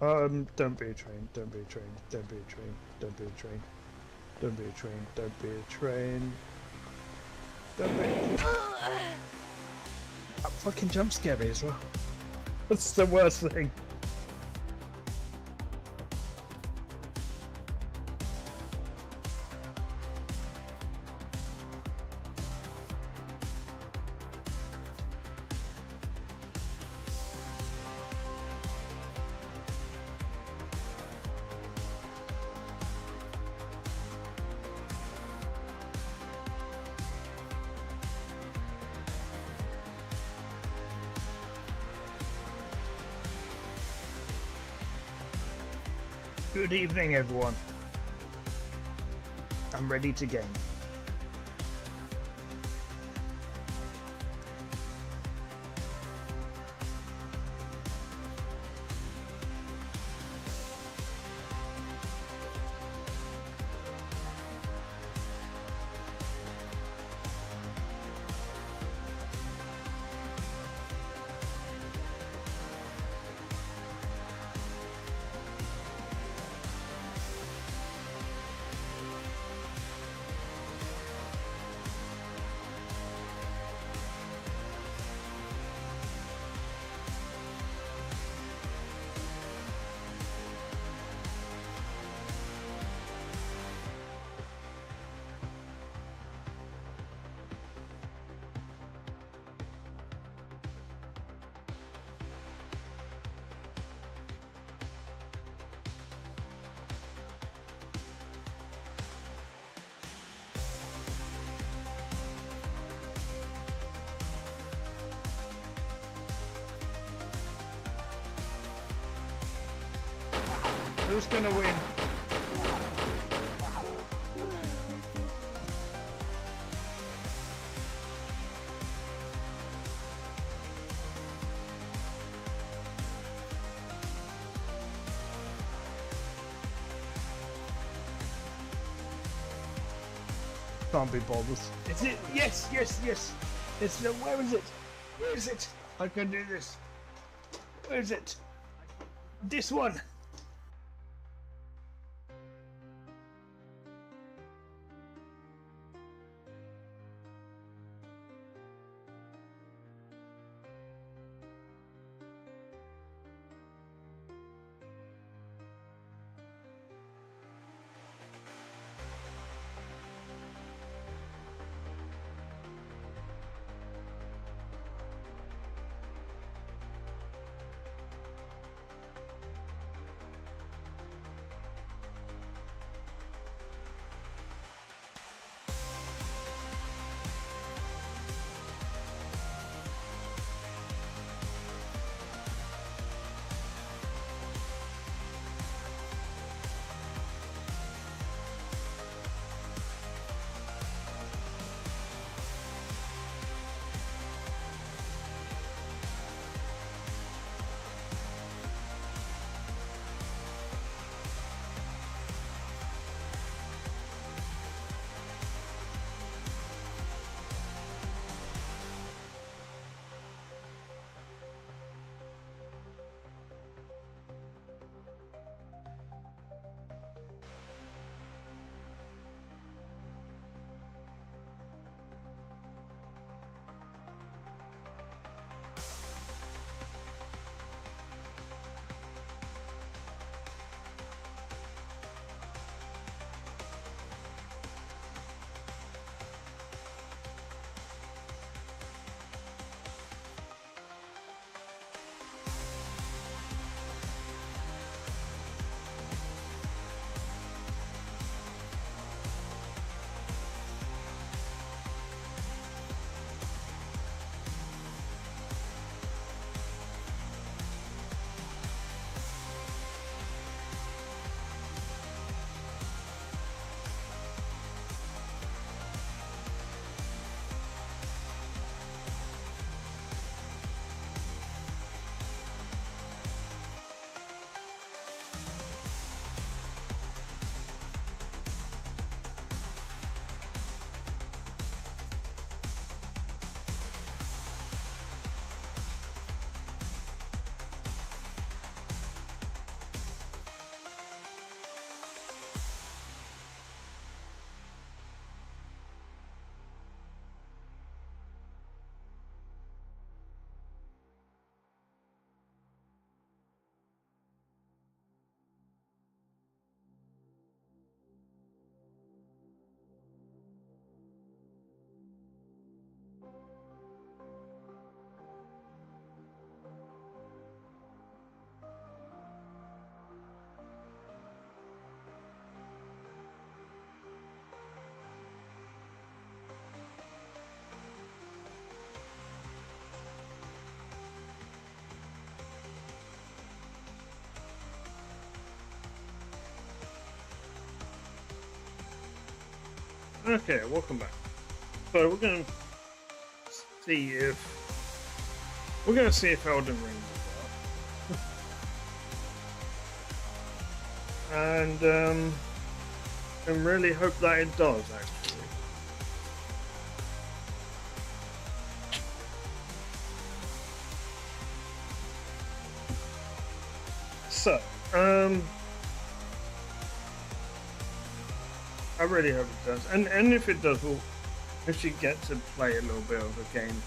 Don't be a train. Don't be a train. Don't be a train. Don't be a train. Don't be a train. Don't be a train. Don't be. That fucking jump scare me as well. That's the worst thing. Good evening, everyone. I'm ready to game. Who's gonna win? Can't be bothered. Is it? Yes, yes, yes. It's where is it? Where is it? I can do this. Where is it? This one. Okay, welcome back. So we're gonna see if Elden Ring will work, and really hope that it does actually. So, I really hope it does, and if it does, we'll actually get to play a little bit of a game.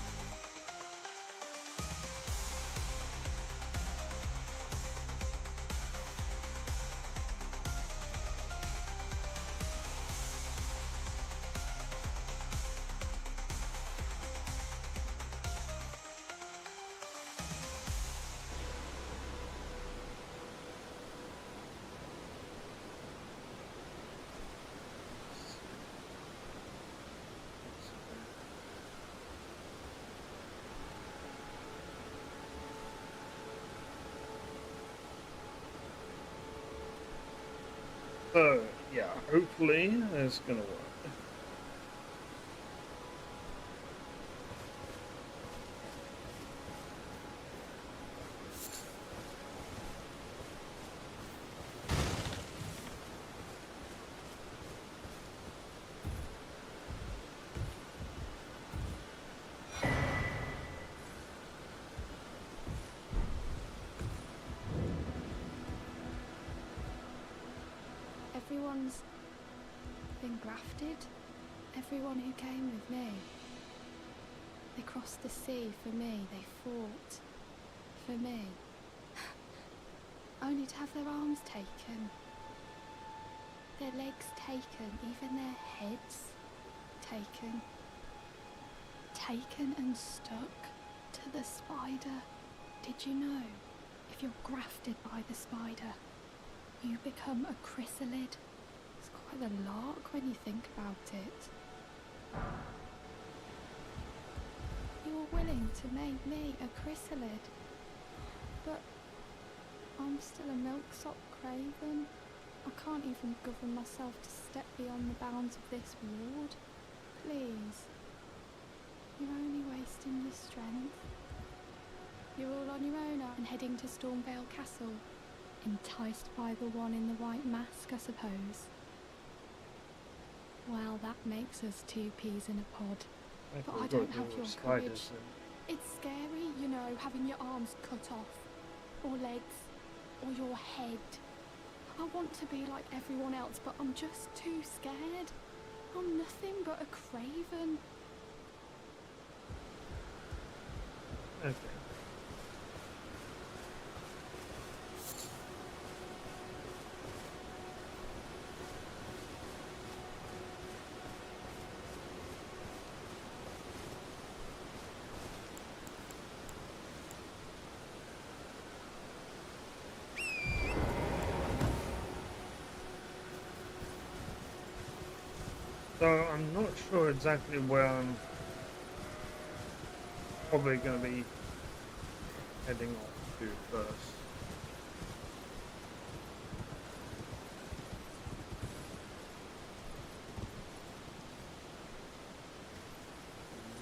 So yeah, hopefully it's gonna work. Everyone's been grafted. Everyone who came with me. They crossed the sea for me. They fought for me. Only to have their arms taken. Their legs taken. Even their heads taken. Taken and stuck to the spider. Did you know? If you're grafted by the spider, you become a chrysalid. It's quite a lark when you think about it. You were willing to make me a chrysalid, but I'm still a milksop craven. I can't even govern myself to step beyond the bounds of this ward. Please. You're only wasting your strength. You're all on your own and heading to Stormvale Castle. Enticed by the one in the white mask, I suppose. Well, that makes us two peas in a pod. But I don't have your courage. It's scary, you know, having your arms cut off. Or legs. Or your head. I want to be like everyone else, but I'm just too scared. I'm nothing but a craven. Okay. So I'm not sure exactly where I'm probably going to be heading off to first.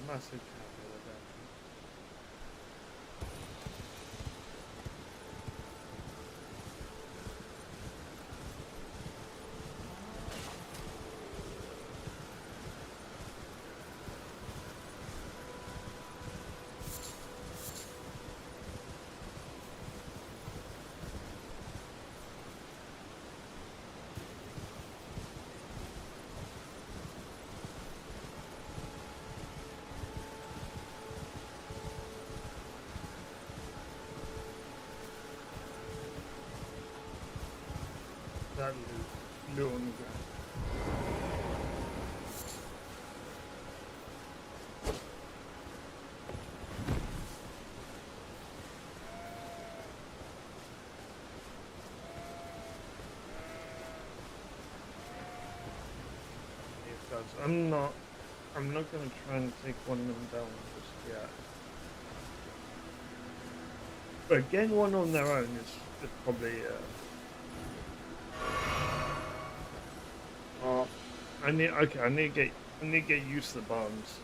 Massive capital there. That loot on the ground. I'm not going to try and take one of them down just yet. But getting one on their own is probably I need to get used to the bombs.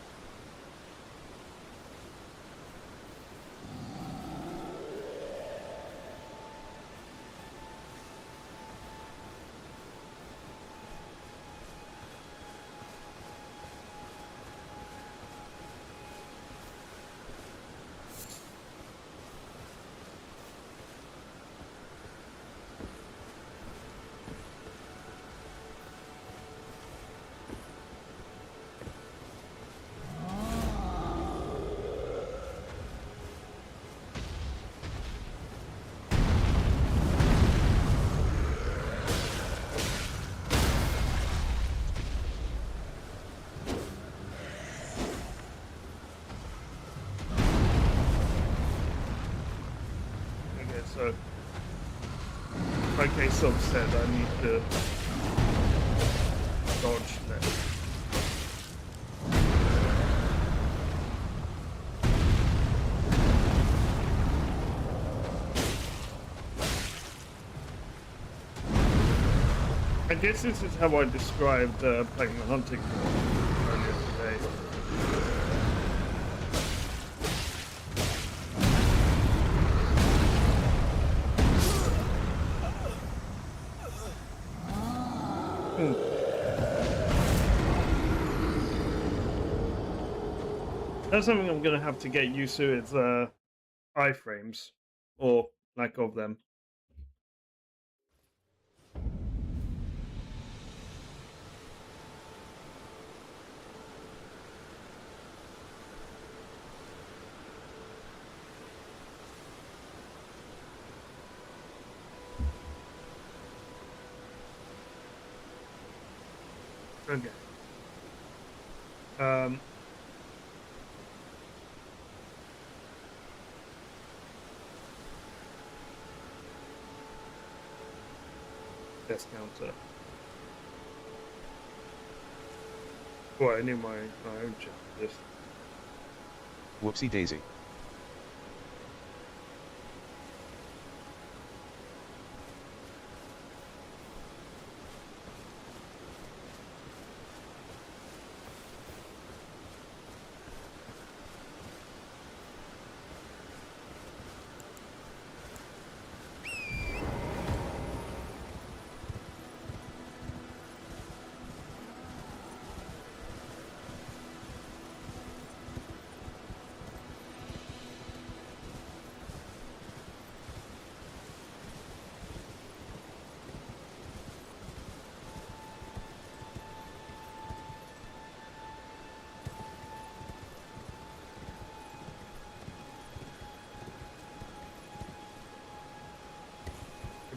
So, like Aesop said, I need to dodge them. I guess this is how I described playing the hunting mode earlier today. That's something I'm gonna have to get used to is iframes, or lack of them. Okay. Death counter. Oh, I need my own checklist. Whoopsie daisy.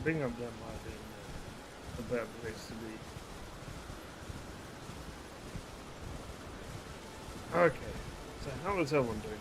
Bring up that might be a better place to be. Okay, so how is everyone doing?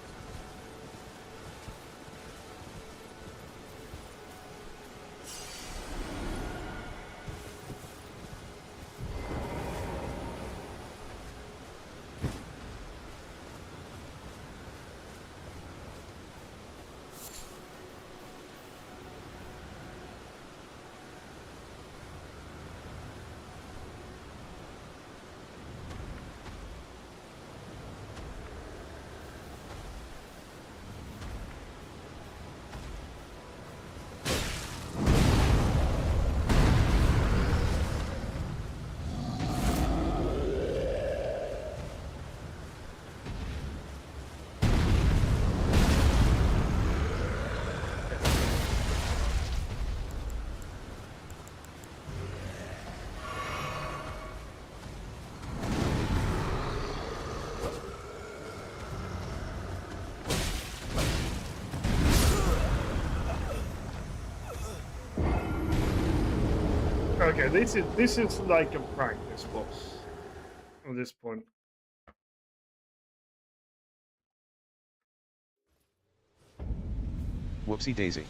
Okay, this is like a practice boss at this point. Whoopsie daisy.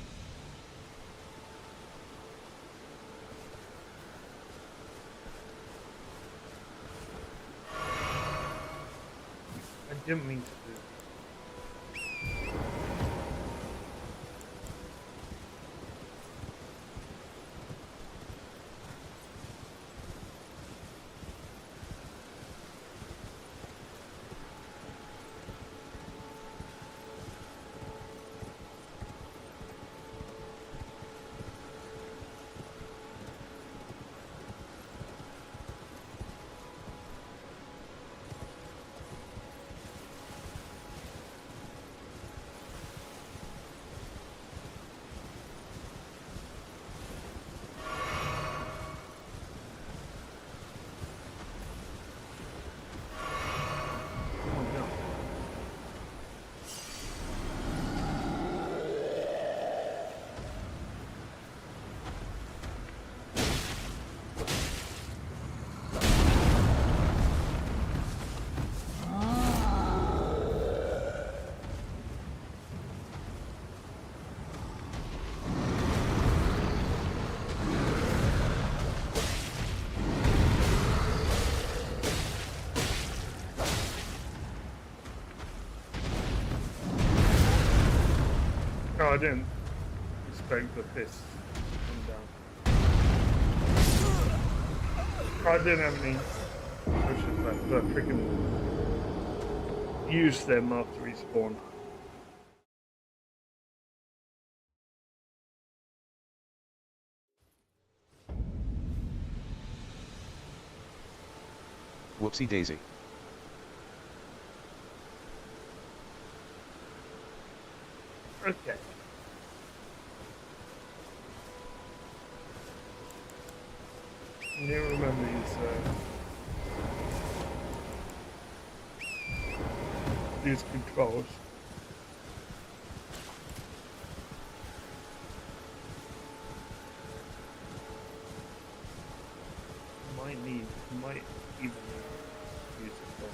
I didn't mean to do that. I didn't expect the fists to come down. I didn't have any potions left, but I freaking used them after he spawned. Whoopsie daisy. Okay. You remember these controls. Might even use it for.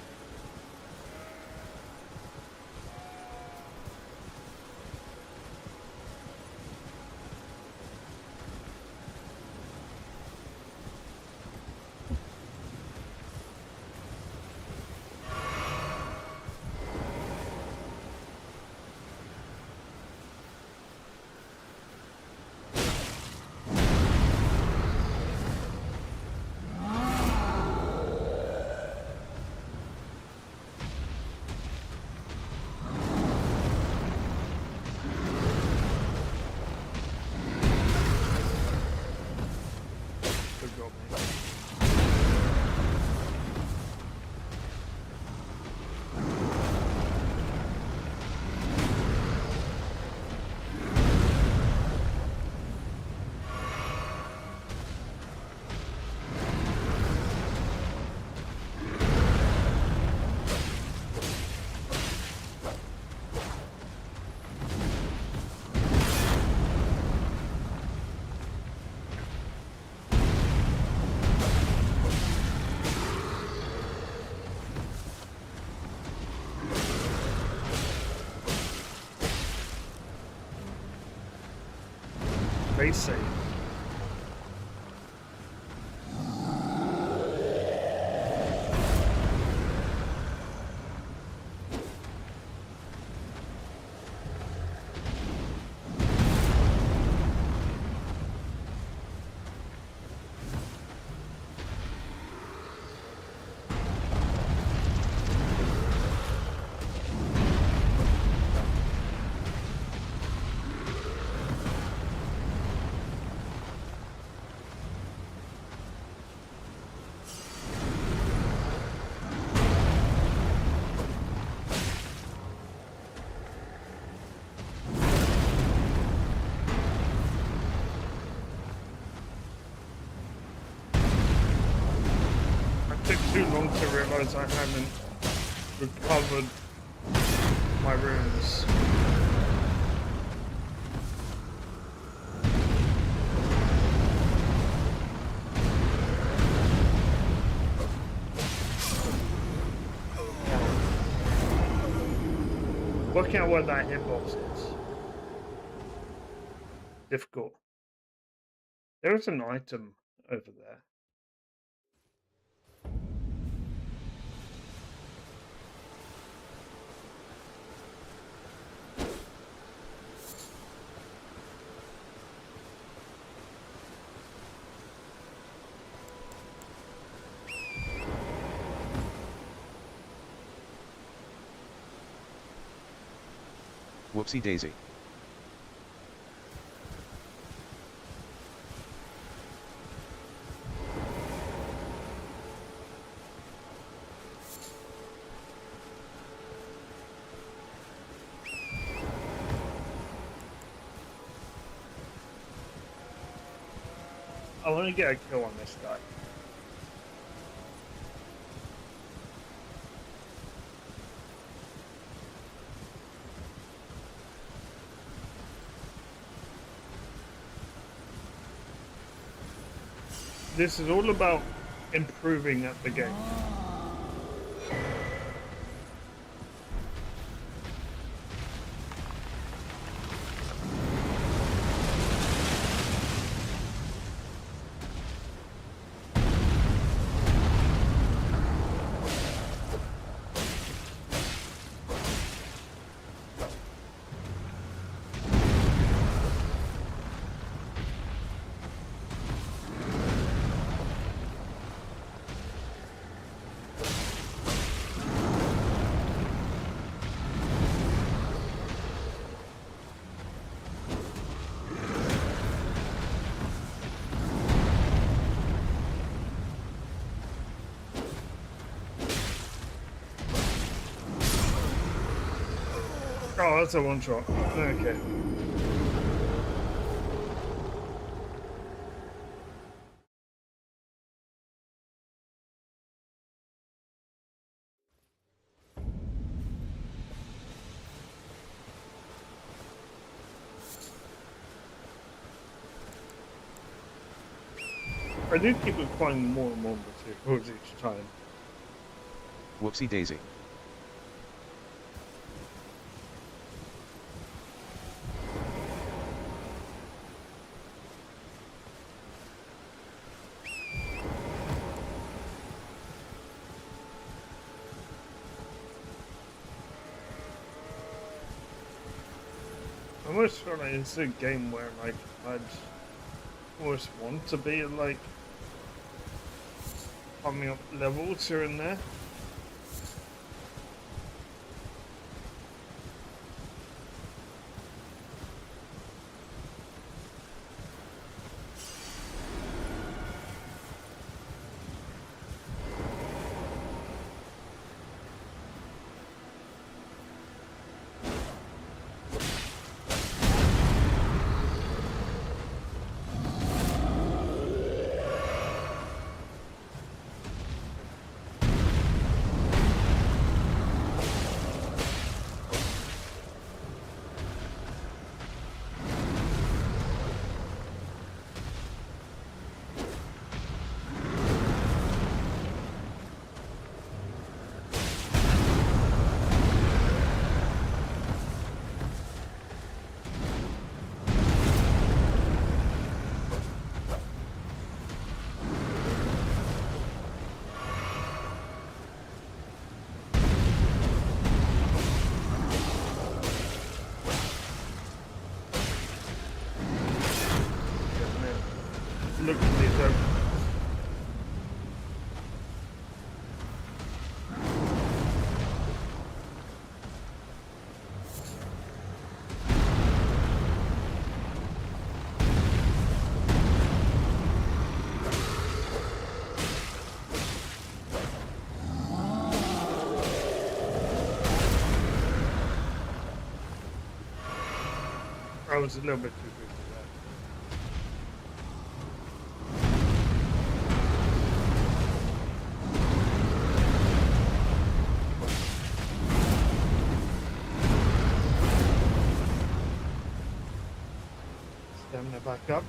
They say. Took too long to realize I hadn't recovered my runes. Working out where that hitbox is difficult. There is an item over there. Whoopsie daisy. I want to get a kill on this guy. This is all about improving at the game. Oh, that's a one shot. Okay. I do keep finding more and more materials each time. Whoopsie daisy. I almost feel like it's a game where like I'd almost want to be like coming up levels here and there. Look at these open. I was a little bit too big for that. Stamina back up.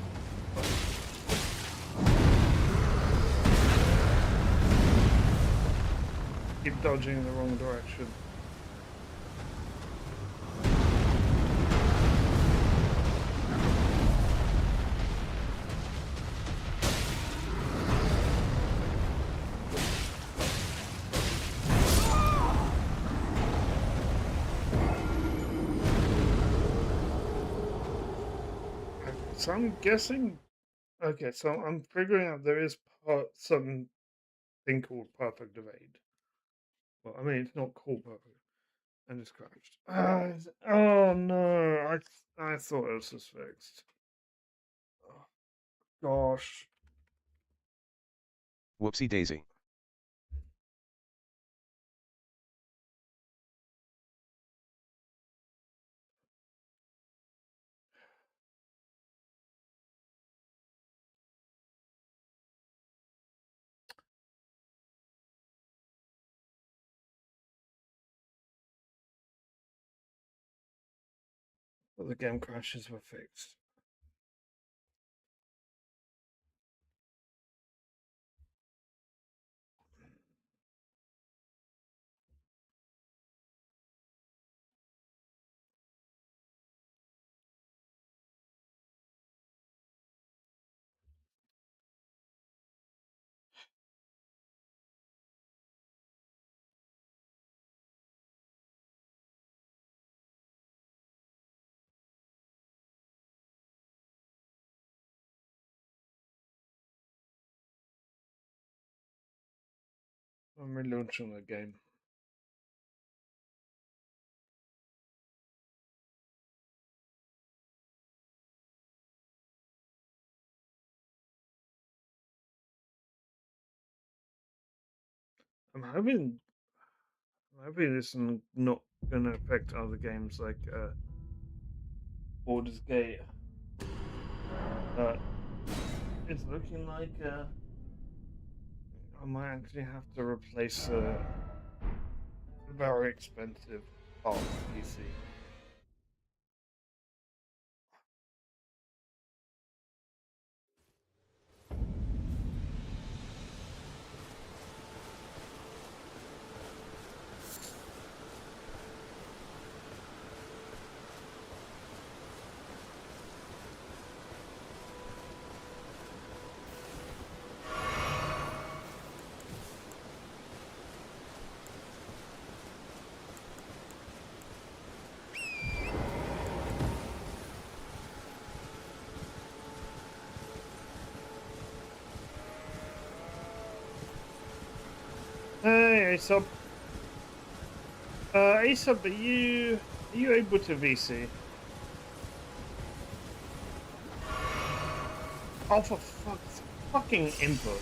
Keep dodging in the wrong direction. So I'm guessing. Okay, so I'm figuring out there is something called perfect evade. Well, I mean it's not called perfect. I just crashed. Oh no! I thought it was fixed. Oh, gosh. Whoopsie daisy. But the game crashes were fixed. I'm relaunching the game. I'm hoping Hopefully this is not gonna affect other games like Baldur's Gate. But it's looking like I might actually have to replace a very expensive part of my PC. Hey, Aesop. Aesop, are you able to VC? Oh, for fucking input.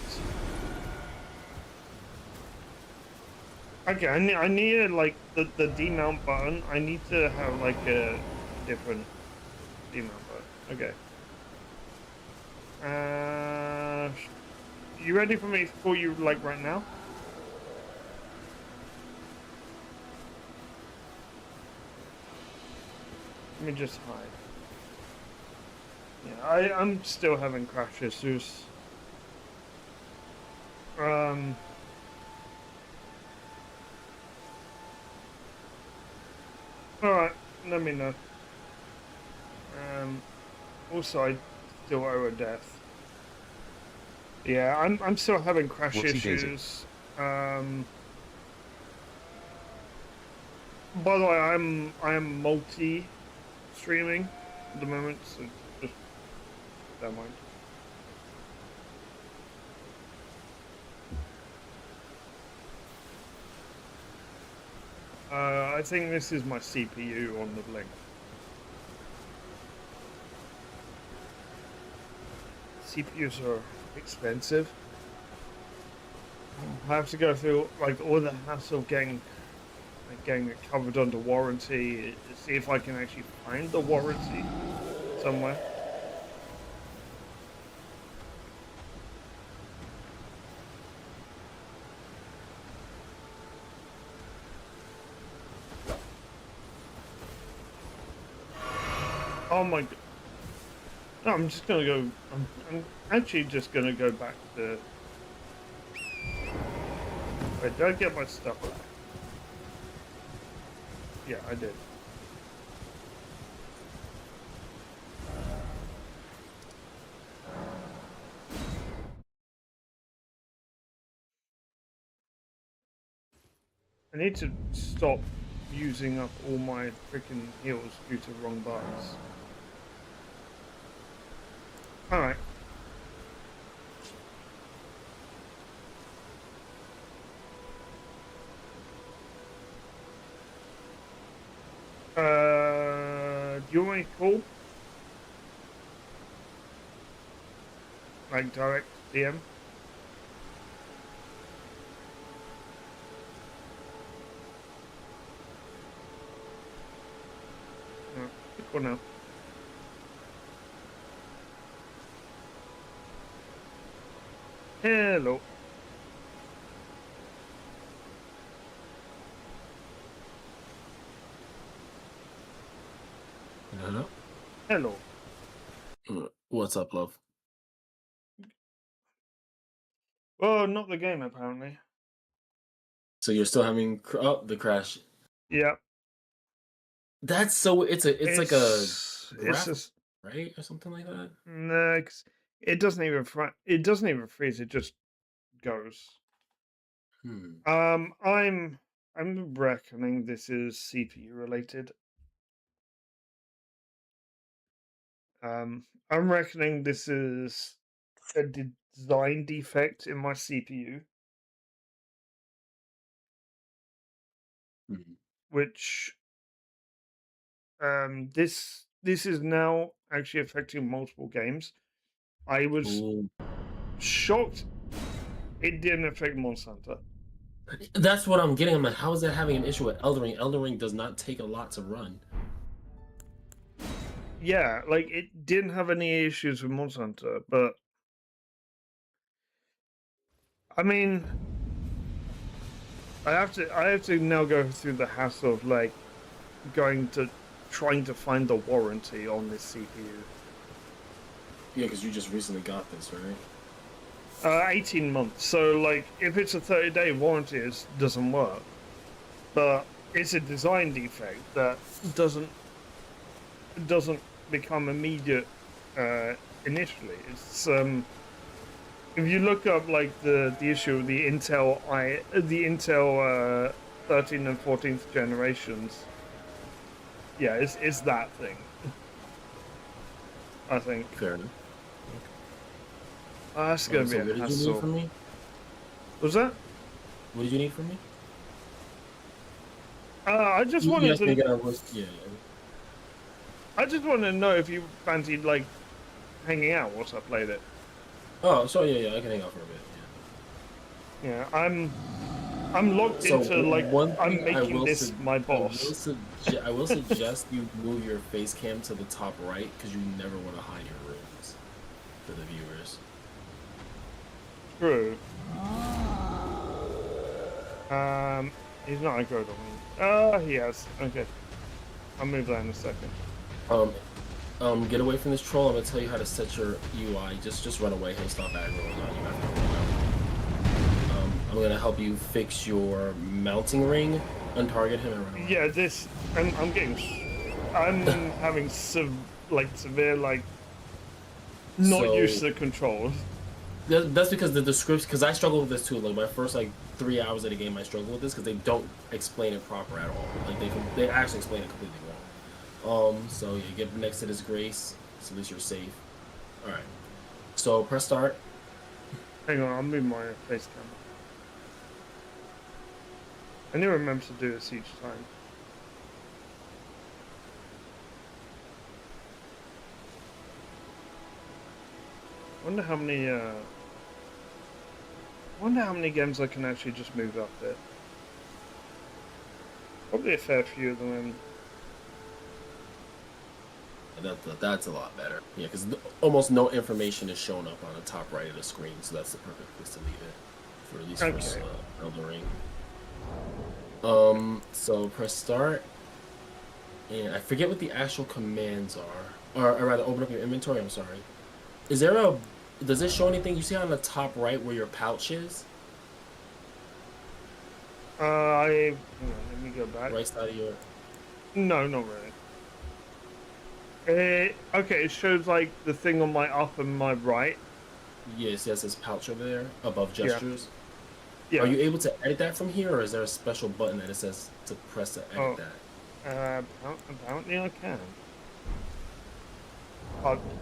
Okay, I need like the demount button. I need to have like a different demount button. Okay. You ready for me to call you like right now? Let me just hide. Yeah, I'm still having crash issues. Alright, let me know. Also I still owe a death. Yeah, I'm still having crash Whoopsie daisy. issues. By the way, I am multi streaming at the moment, so just don't mind. I think this is my CPU on the blink. CPUs are expensive. I have to go through like all the hassle of getting it covered under warranty. See if I can actually find the warranty somewhere. Oh my god. No, I'm just gonna go. I'm actually just gonna go back to. Wait, did I get my stuff back? Yeah, I did. I need to stop using up all my freaking heals due to wrong buttons. Alright. Do you want me to call? Like direct DM? No, call now. Hello. Hello? Hello. What's up, love? Well, not the game apparently. So you're still having the crash? Yeah. That's so it's like a It's graph, just right, or something like that. no, 'cause it doesn't even freeze. It just goes. Hmm. I'm reckoning this is CPU related. I'm reckoning this is a design defect in my CPU, Hmm. which this is now actually affecting multiple games. I was Ooh. shocked it didn't affect Monster Hunter. That's what I'm getting. I'm like, how is that having an issue with Elden Ring? Elden Ring does not take a lot to run. Yeah, like it didn't have any issues with Monster Hunter, but I mean, I have to now go through the hassle of like trying to find the warranty on this CPU. Yeah, because you just recently got this, right? 18 months. So like, if it's a 30-day warranty, it doesn't work. But it's a design defect that doesn't become immediate initially. It's if you look up like the issue of the Intel 13th and 14th generations, yeah, it's that thing. I think Fair enough. that's gonna be So a what did you need hassle. from me? Was that? What did you need from me? I just You wanted asked me to. again. Yeah. I just wanted to know if you fancied like hanging out once I played it. Oh, so yeah, I can hang out for a bit. Yeah, I'm locked So into like one I'm thing making this my boss. I will suggest you move your face cam to the top right because you never want to hide your rooms for the viewers. True. He's not a good one. Oh, he has. Okay, I'll move that in a second. Get away from this troll. I'm gonna tell you how to set your UI. Just run away. He'll stop aggroing on you after a while. I'm gonna help you fix your mounting ring. Untarget him and run away. Yeah, this. I'm having severe like not So- used to the controls. That's because the description. Because I struggle with this too. Like my first like 3 hours of the game, I struggle with this because they don't explain it proper at all. Like they actually explain it completely wrong. So you get next to this Grace, so at least you're safe. All right. So press start. Hang on, I'll move my face cam. I need to remember to do this each time. Wonder how many games I can actually just move up there. Probably a fair few of them. That's a lot better. Yeah, because almost no information is shown up on the top right of the screen, so that's the perfect place to leave it for at least Okay. for Elden Ring. So press start, and I forget what the actual commands are, or rather, open up your inventory. I'm sorry. Is there a? Does it show anything? You see on the top right where your pouch is? Hang on, let me go back. Right side of your. No, not really. Okay, it shows like the thing on my up and my right. Yes, yes, this pouch over there above gestures. Yeah. Are you able to edit that from here, or is there a special button that it says to press to edit that? Apparently I can.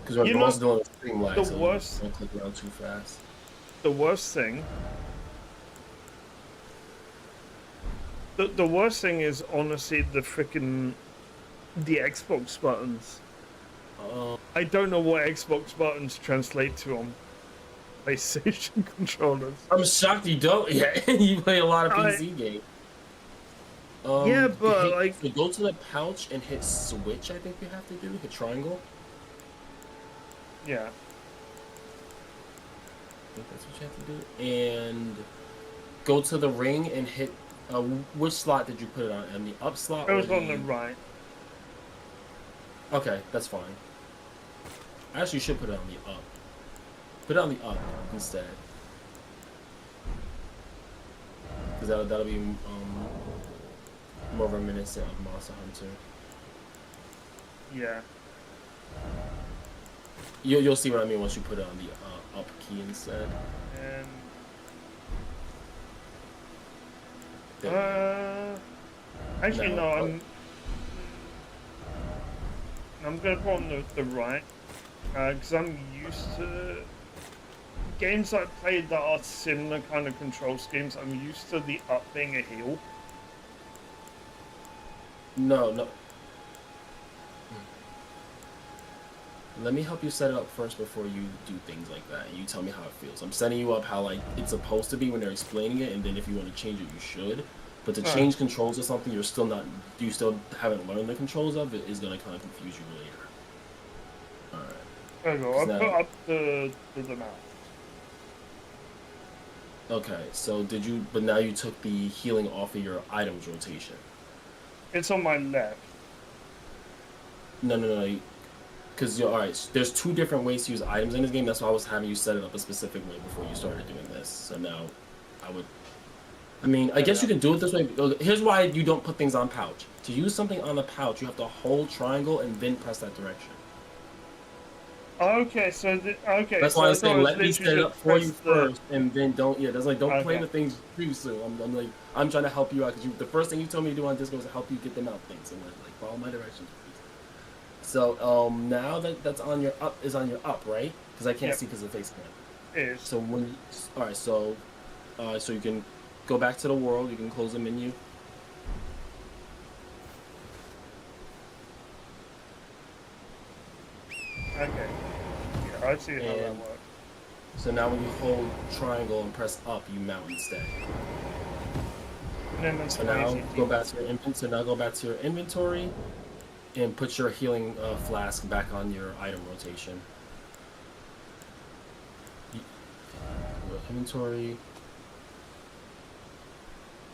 Because we're also doing a streamline, the so worst- don't click around too fast. The worst thing. The worst thing is honestly the Xbox buttons. I don't know what Xbox buttons translate to on PlayStation controllers. I'm shocked you don't. Yeah, you play a lot of PC games. Yeah, but like, so go to the pouch and hit switch. I think you have to do hit triangle. yeah. I think that's what you have to do. And go to the ring and hit. Which slot did you put it on? On the up slot? It or was on the right. Okay, that's fine. Actually, you should put it on the up. Put it on the up instead. Because that'll be more reminiscent of Monster Hunter. Yeah. You'll see what I mean once you put it on the up key instead. And There. actually No, no, I'm gonna put on the right, because I'm used to games I've played that are similar kind of control schemes. I'm used to the up being a heal. No. let me help you set it up first before you do things like that. And you tell me how it feels. I'm setting you up how like it's supposed to be when they're explaining it, and then if you want to change it, you should. But to All right. change controls or something you still haven't learned the controls of, it is gonna kind of confuse you later. All right. There you go. I put up the mouth. Okay. So did you? But now you took the healing off of your items rotation. It's on my left. No. Because you're all right. There's two different ways to use items in this game. That's why I was having you set it up a specific way before you started doing this. So now, I would. I mean, I guess you can do it this way. Here's why you don't put things on pouch. To use something on the pouch, you have to hold triangle and then press that direction. Okay, so okay. That's so why I I'm thought saying it was let me literally set it just up for you press the- first, and then don't. Yeah, that's like don't play Okay. the things too soon. I'm like I'm trying to help you out because the first thing you told me to do on Discord was to help you get them out things. So like follow my directions, please. So now that's on your up is on your up, right? Because I can't Yep. see because of the face cam. Is. So when all right, so you can go back to the world. You can close the menu. Okay. Yeah, I see how that And- works. So now when you hold triangle and press up, you mount instead. And then that's So now easy. go back to your So now go back to your inventory, and put your healing flask back on your item rotation. Your inventory.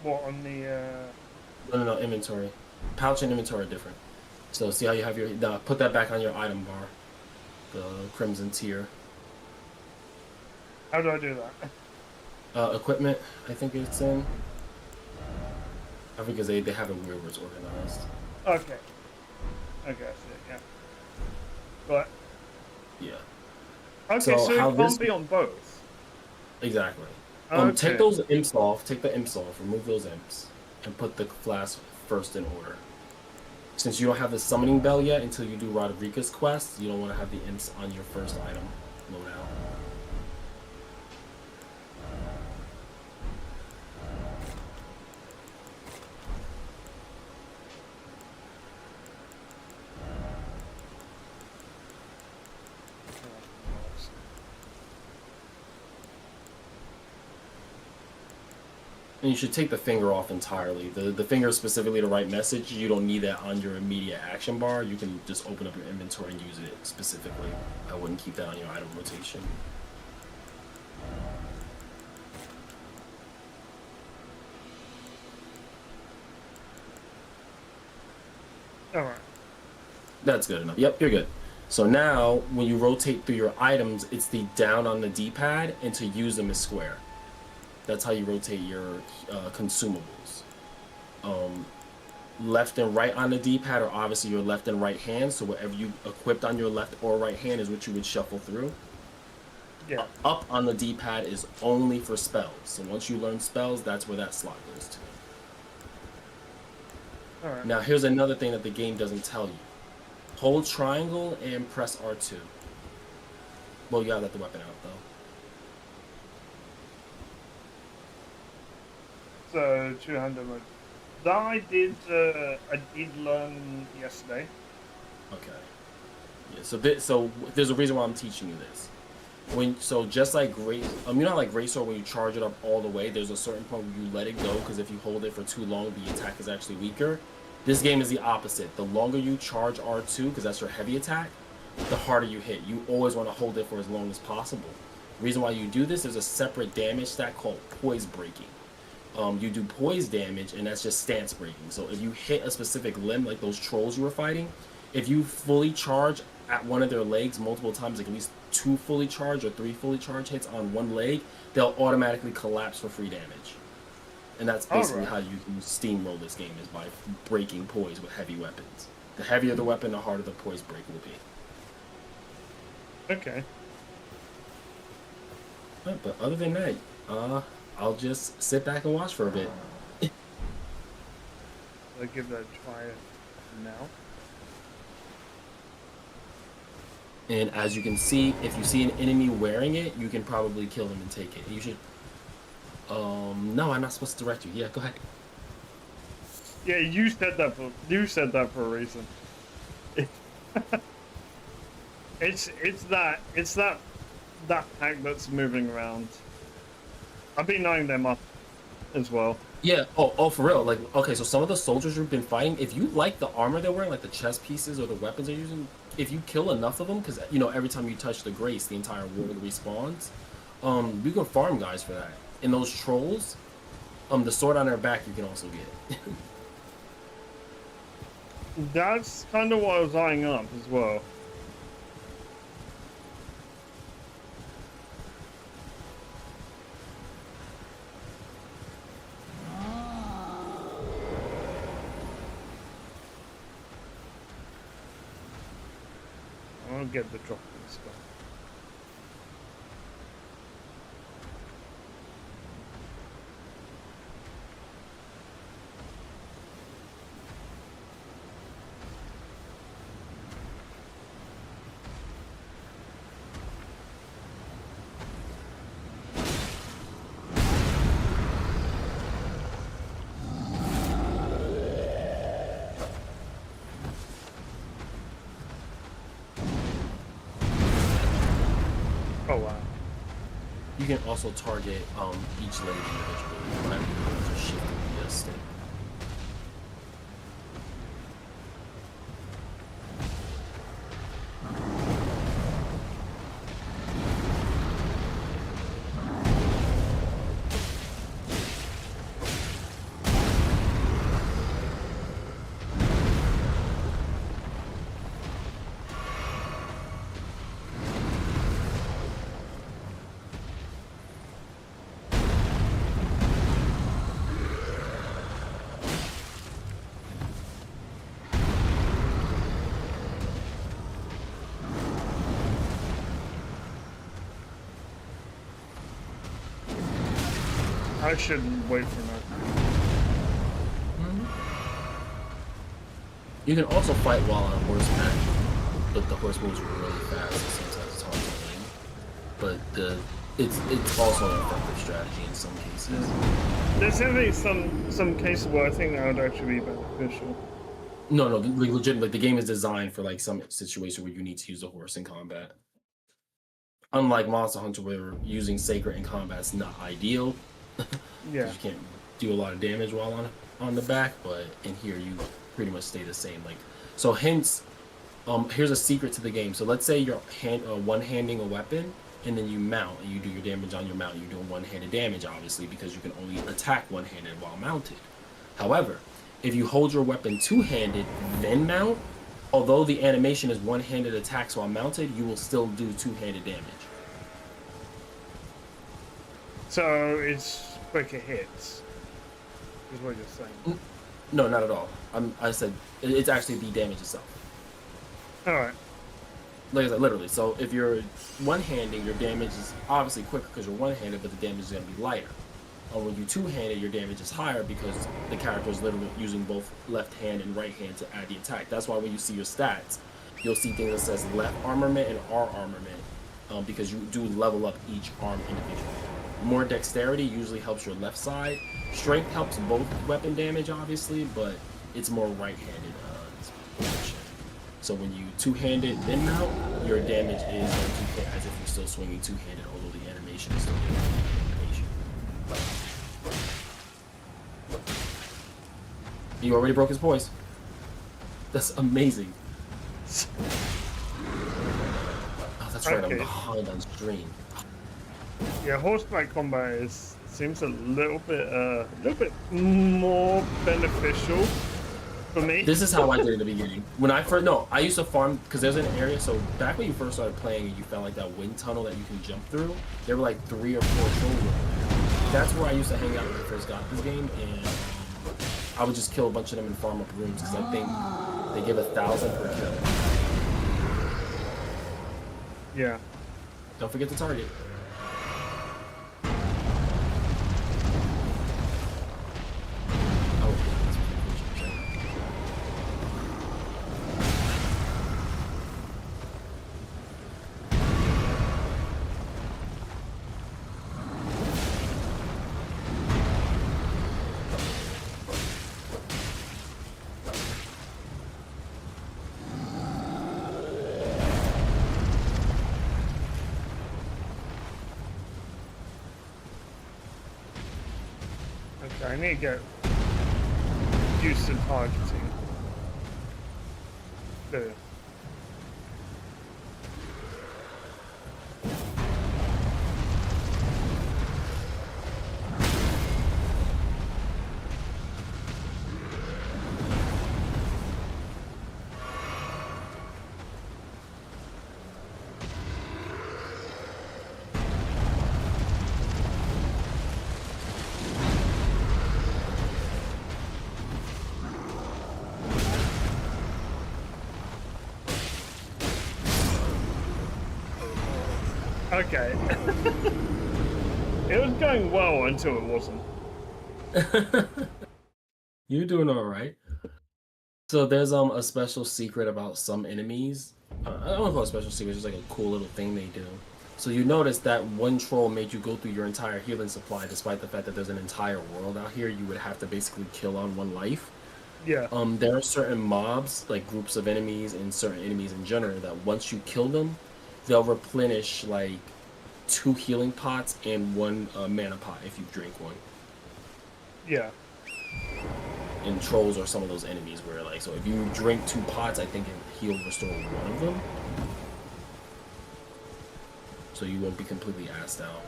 What on the? No, inventory. Pouch and inventory are different. So see how you have your. Put that back on your item bar. The crimson tier. How do I do that? Equipment, I think it's in. I think because they have it weird where it's organized. Okay. Okay, I see it. Yeah. But Yeah, okay, So so how it this- can't be on both. exactly. Okay. Take those imps off. Take the imps off. Remove those imps, and put the flask first in order. Since you don't have the summoning bell yet until you do Rodriguez quest, you don't want to have the imps on your first item loadout. And you should take the finger off entirely. The finger is specifically to write message. You don't need that on your immediate action bar. You can just open up your inventory and use it specifically. I wouldn't keep that on your item rotation. All right. That's good enough. Yep, you're good. So now, when you rotate through your items, it's the down on the D-pad, and to use them is square. That's how you rotate your consumables. Left and right on the D-pad are obviously your left and right hand, so whatever you equipped on your left or right hand is what you would shuffle through. Yeah. Up on the D-pad is only for spells. So once you learn spells, that's where that slot goes to. All right. Now here's another thing that the game doesn't tell you. Hold triangle and press R2. Well, you gotta let the weapon out though. So 200 mode. That I did learn yesterday. Okay. Yeah. So there's a reason why I'm teaching you this. Just like you know how like Great Sword, when you charge it up all the way, there's a certain point where you let it go because if you hold it for too long, the attack is actually weaker. This game is the opposite. The longer you charge R2, because that's your heavy attack, the harder you hit. You always want to hold it for as long as possible. The reason why you do this, there's a separate damage stat called poise breaking. You do poise damage, and that's just stance breaking. So if you hit a specific limb, like those trolls you were fighting, if you fully charge at one of their legs multiple times, like at least 2 fully charged or 3 fully charged hits on one leg, they'll automatically collapse for free damage. And that's basically how you can steamroll this game, is by breaking poise with heavy weapons. The heavier the weapon, the harder the poise break will be. Okay. But other than that, I'll just sit back and watch for a bit. I'll give that a try now. And as you can see, if you see an enemy wearing it, you can probably kill them and take it. You should... no, I'm not supposed to direct you. Yeah, go ahead. Yeah, you said that for a reason. It's that pack that's moving around. I've been knowing them up as well. Yeah. Oh, for real. Like, okay, so some of the soldiers you've been fighting, if you like the armor they're wearing, like the chest pieces or the weapons they're using, if you kill enough of them, because every time you touch the grace, the entire world respawns. You can farm guys for that. And those trolls, the sword on their back you can also get. That's kind of what I was eyeing up as well. I'll get the drop in stuff. Oh wow. You can also target each lane individually. Right? Just shift via stick. I shouldn't wait for that. You can also fight while on horseback, but the horse moves really fast, and sometimes it's hard to aim. But it's also an effective strategy in some cases. There's definitely some cases where I think that would actually be beneficial. No, like legit, like the game is designed for like some situation where you need to use the horse in combat. Unlike Monster Hunter, where using Sacred in combat is not ideal. Yeah. You can't do a lot of damage while on the back, but in here you pretty much stay the same. Like, so hence, here's a secret to the game. So let's say you're one-handing a weapon, and then you mount, and you do your damage on your mount. You're doing one-handed damage, obviously, because you can only attack one-handed while mounted. However, if you hold your weapon two-handed, then mount, although the animation is one-handed attacks while mounted, you will still do two-handed damage. So it's quicker hits, is what you're saying. No, not at all. I said it's actually the damage itself. Alright. Like I said, literally. So if you're one-handing, your damage is obviously quicker because you're one-handed, but the damage is going to be lighter. Or when you two-handed, your damage is higher because the character is literally using both left hand and right hand to add the attack. That's why when you see your stats, you'll see things that says left armament and R armament, because you do level up each arm individually. More dexterity usually helps your left side. Strength helps both weapon damage, obviously, but it's more right-handed position. So when you two-handed then mount, your damage is going to hit as if you're still swinging two-handed, although the animation is still animation. You already broke his poise. That's amazing. Oh, that's right. I'm behind on stream. Yeah, horseback combat seems a little bit more beneficial for me. This is how I did in the beginning. When I first, I used to farm, because there's an area, so back when you first started playing and you found like that wind tunnel that you can jump through, there were like 3 or 4 children. That's where I used to hang out when I first got this game, and I would just kill a bunch of them and farm up rooms, because I think they give 1,000 per kill. Yeah. Don't forget to target. Okay, I need to get used to targeting. There. Okay. It was going well until it wasn't. You're doing all right. So there's a special secret about some enemies. I don't want to call it a special secret, it's just like a cool little thing they do. So you notice that one troll made you go through your entire healing supply, despite the fact that there's an entire world out here you would have to basically kill on one life. Yeah. There are certain mobs, like groups of enemies and certain enemies in general, that once you kill them, they'll replenish like 2 healing pots and 1 mana pot if you drink one. Yeah. And trolls are some of those enemies where, like, so if you drink 2 pots, I think he'll restore 1 of them. So you won't be completely assed out.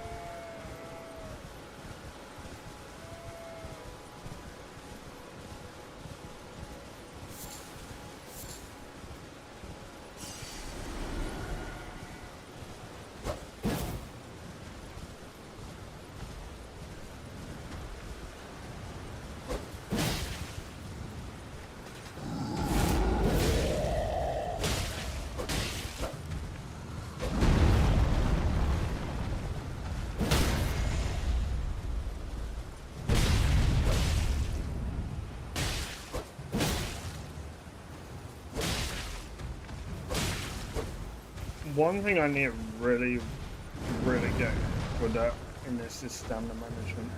One thing I need to really get good at in this is stamina management.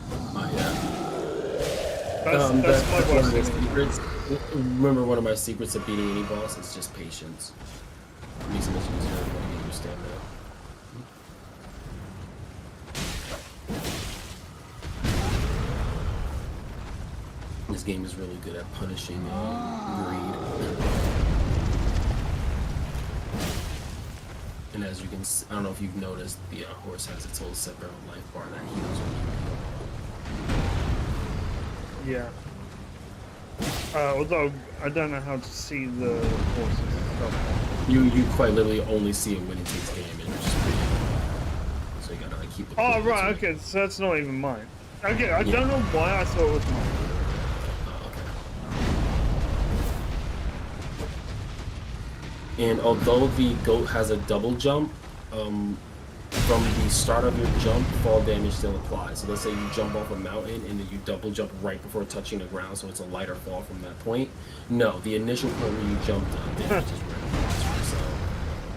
Oh, yeah. That's my one worst of the thing. secrets. Remember, one of my secrets of beating any boss is just patience. It makes it much easier to get your stamina. This game is really good at punishing greed. And as you can, I don't know if you've noticed, the horse has its whole separate life bar that heals when you heal. Yeah. Although I don't know how to see the horses and stuff. You quite literally only see it when it takes damage, which is pretty good. So you gotta like keep the. Oh right, okay, so that's not even mine. Okay, I Yeah. don't know why I thought it was mine. And although the goat has a double jump, from the start of your jump, fall damage still applies. So let's say you jump off a mountain and then you double jump right before touching the ground, so it's a lighter fall from that point. No, the initial point where you jumped, damage is right. So,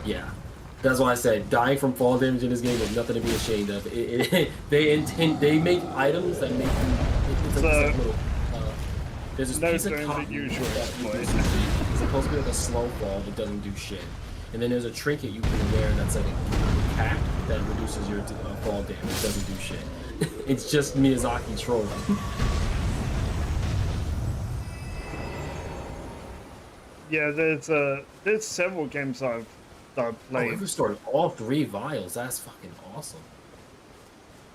yeah. That's why I said dying from fall damage in this game is nothing to be ashamed of. They make items that make you. It's like little. There's this piece of cotton it's supposed to be like a slow fall. It doesn't do shit. And then there's a trinket you can wear that's like a cap that reduces your fall damage. It doesn't do shit. It's just Miyazaki trolling. Yeah, there's several games that I've Oh, played. we restored all 3 vials. That's fucking awesome.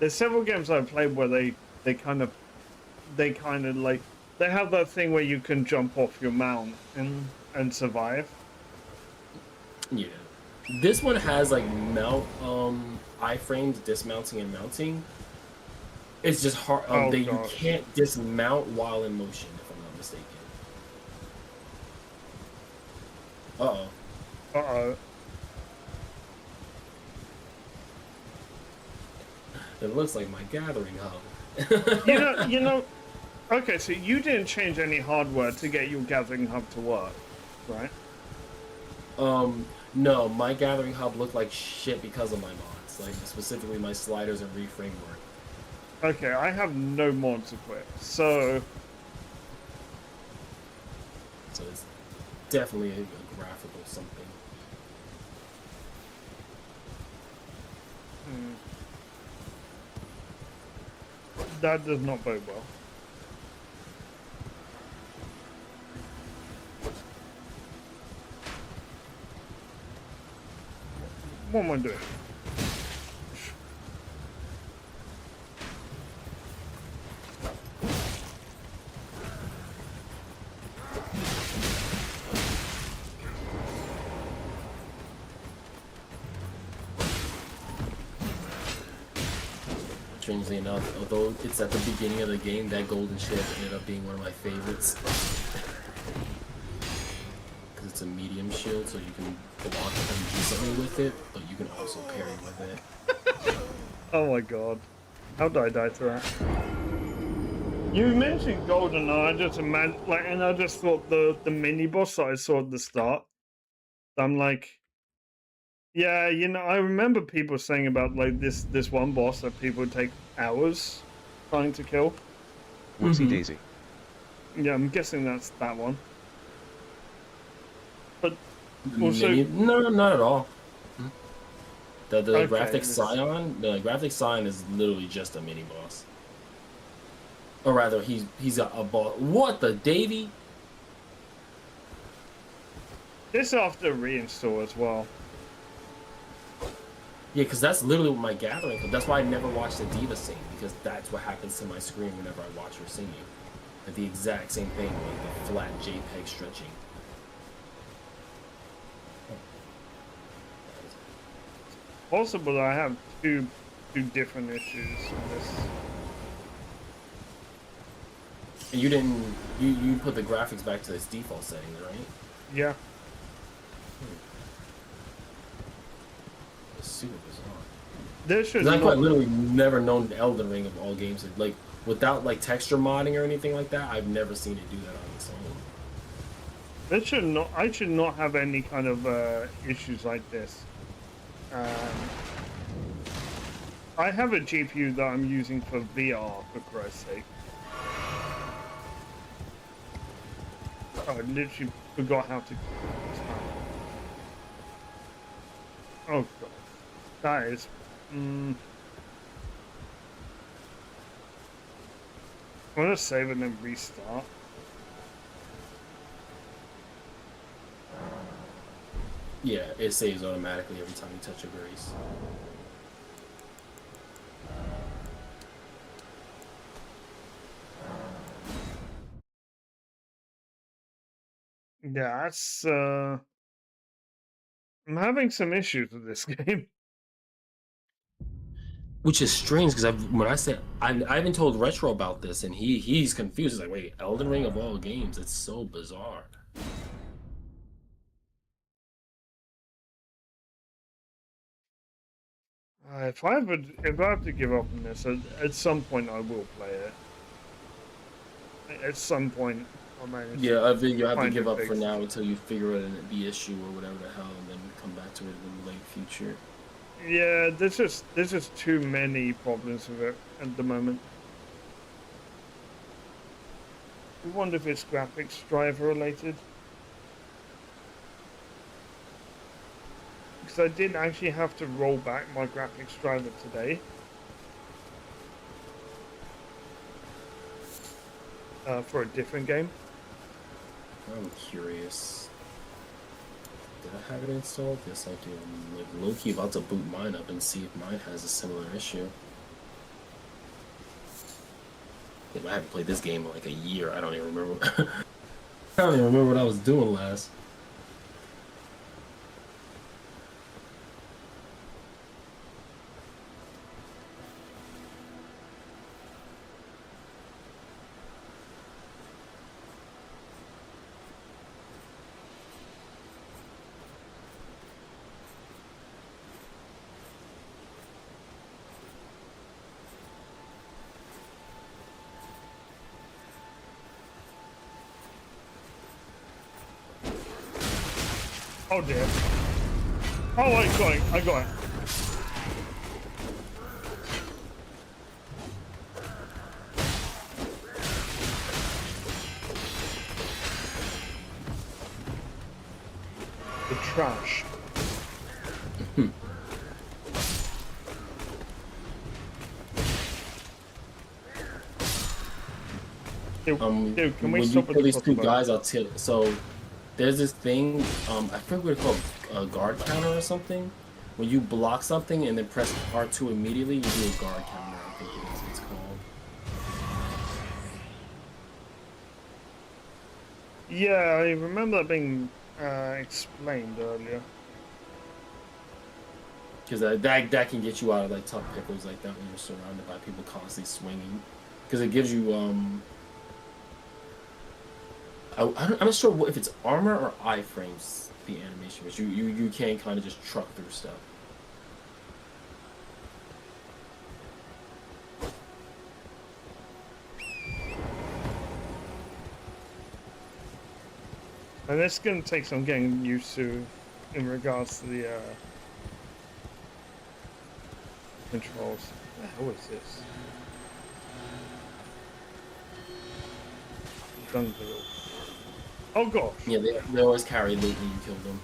There's several games I've played where they kind of like they have that thing where you can jump off your mount and survive. Yeah. This one has like mount iframes, dismounting and mounting. It's just hard. You can't dismount while in motion, if I'm not mistaken. Uh-oh. Uh-oh. It looks like my gathering hub. You know, okay, so you didn't change any hardware to get your gathering hub to work, right? No, my gathering hub looked like shit because of my mods, like specifically my sliders and reframe work. Okay, I have no mods equipped, so it's definitely a graphical something. that does not bode well. What am I doing? Strangely enough, although it's at the beginning of the game, that golden ship ended up being one of my favorites. Because it's a medium shield, so you can block and do something with it, but you can also parry with it. Oh my god. How did I die to that? You mentioned golden, and I just imagined, like, and I just thought the mini boss that I saw at the start. I'm like, yeah, you know, I remember people saying about like this one boss that people would take hours trying to kill. Whoopsie daisy. Yeah, I'm guessing that's that one. But also, No, not at all. The Okay, graphic this- scion, the graphic scion is literally just a mini boss. Or rather, he's a boss. What the Davy? this after reinstall as well. Yeah, because that's literally what my gathering. That's why I never watch the diva sing, because that's what happens to my screen whenever I watch her singing. Like the exact same thing, like the flat JPEG stretching. Possible that I have two different issues with this. And you didn't, you put the graphics back to its default settings, right? Yeah. It's super bizarre. There should 'Cause I've not, literally never known Elden Ring of all games, like without like texture modding or anything like that. I've never seen it do that on its own. there should not. I should not have any kind of issues like this. I have a GPU that I'm using for VR, for Christ's sake. I literally forgot how to. Oh god, that is. I'm gonna save and then restart. Yeah, it saves automatically every time you touch a grace. Yeah, that's. I'm having some issues with this game. Which is strange because when I said I even told Retro about this and he's confused. He's like, wait, Elden Ring of all games? It's so bizarre. If I have to give up on this, at some point I will play it. At some point, I mean, Yeah, I think you have to find give it up for fixed. now until you figure out the issue or whatever the hell, and then come back to it in the late future. Yeah, there's just too many problems with it at the moment. I wonder if it's graphics driver related. Because I did actually have to roll back my graphics driver today. For a different game. I'm curious. Did I have it installed? Yes, I do. I'm like low-key about to boot mine up and see if mine has a similar issue. If I haven't played this game in like a year, I don't even remember. I don't even remember what I was doing last. Oh dear. Oh, I got it. The trash. Dude, can we When you stop with kill the these two crossbow? guys, I'll tell. So there's this thing. I forget what it's called, a guard counter or something. When you block something and then press R2 immediately, you do a guard counter. I think it is. It's called. Yeah, I remember that being explained earlier. Because that can get you out of like tough pickles like that when you're surrounded by people constantly swinging. Because it gives you I'm not sure if it's armor or iframes the animation, but you can kind of just truck through stuff. And it's going to take some getting used to in regards to the controls. What the hell is this? Dunville. Oh gosh. Yeah, they always carry loot when you kill them.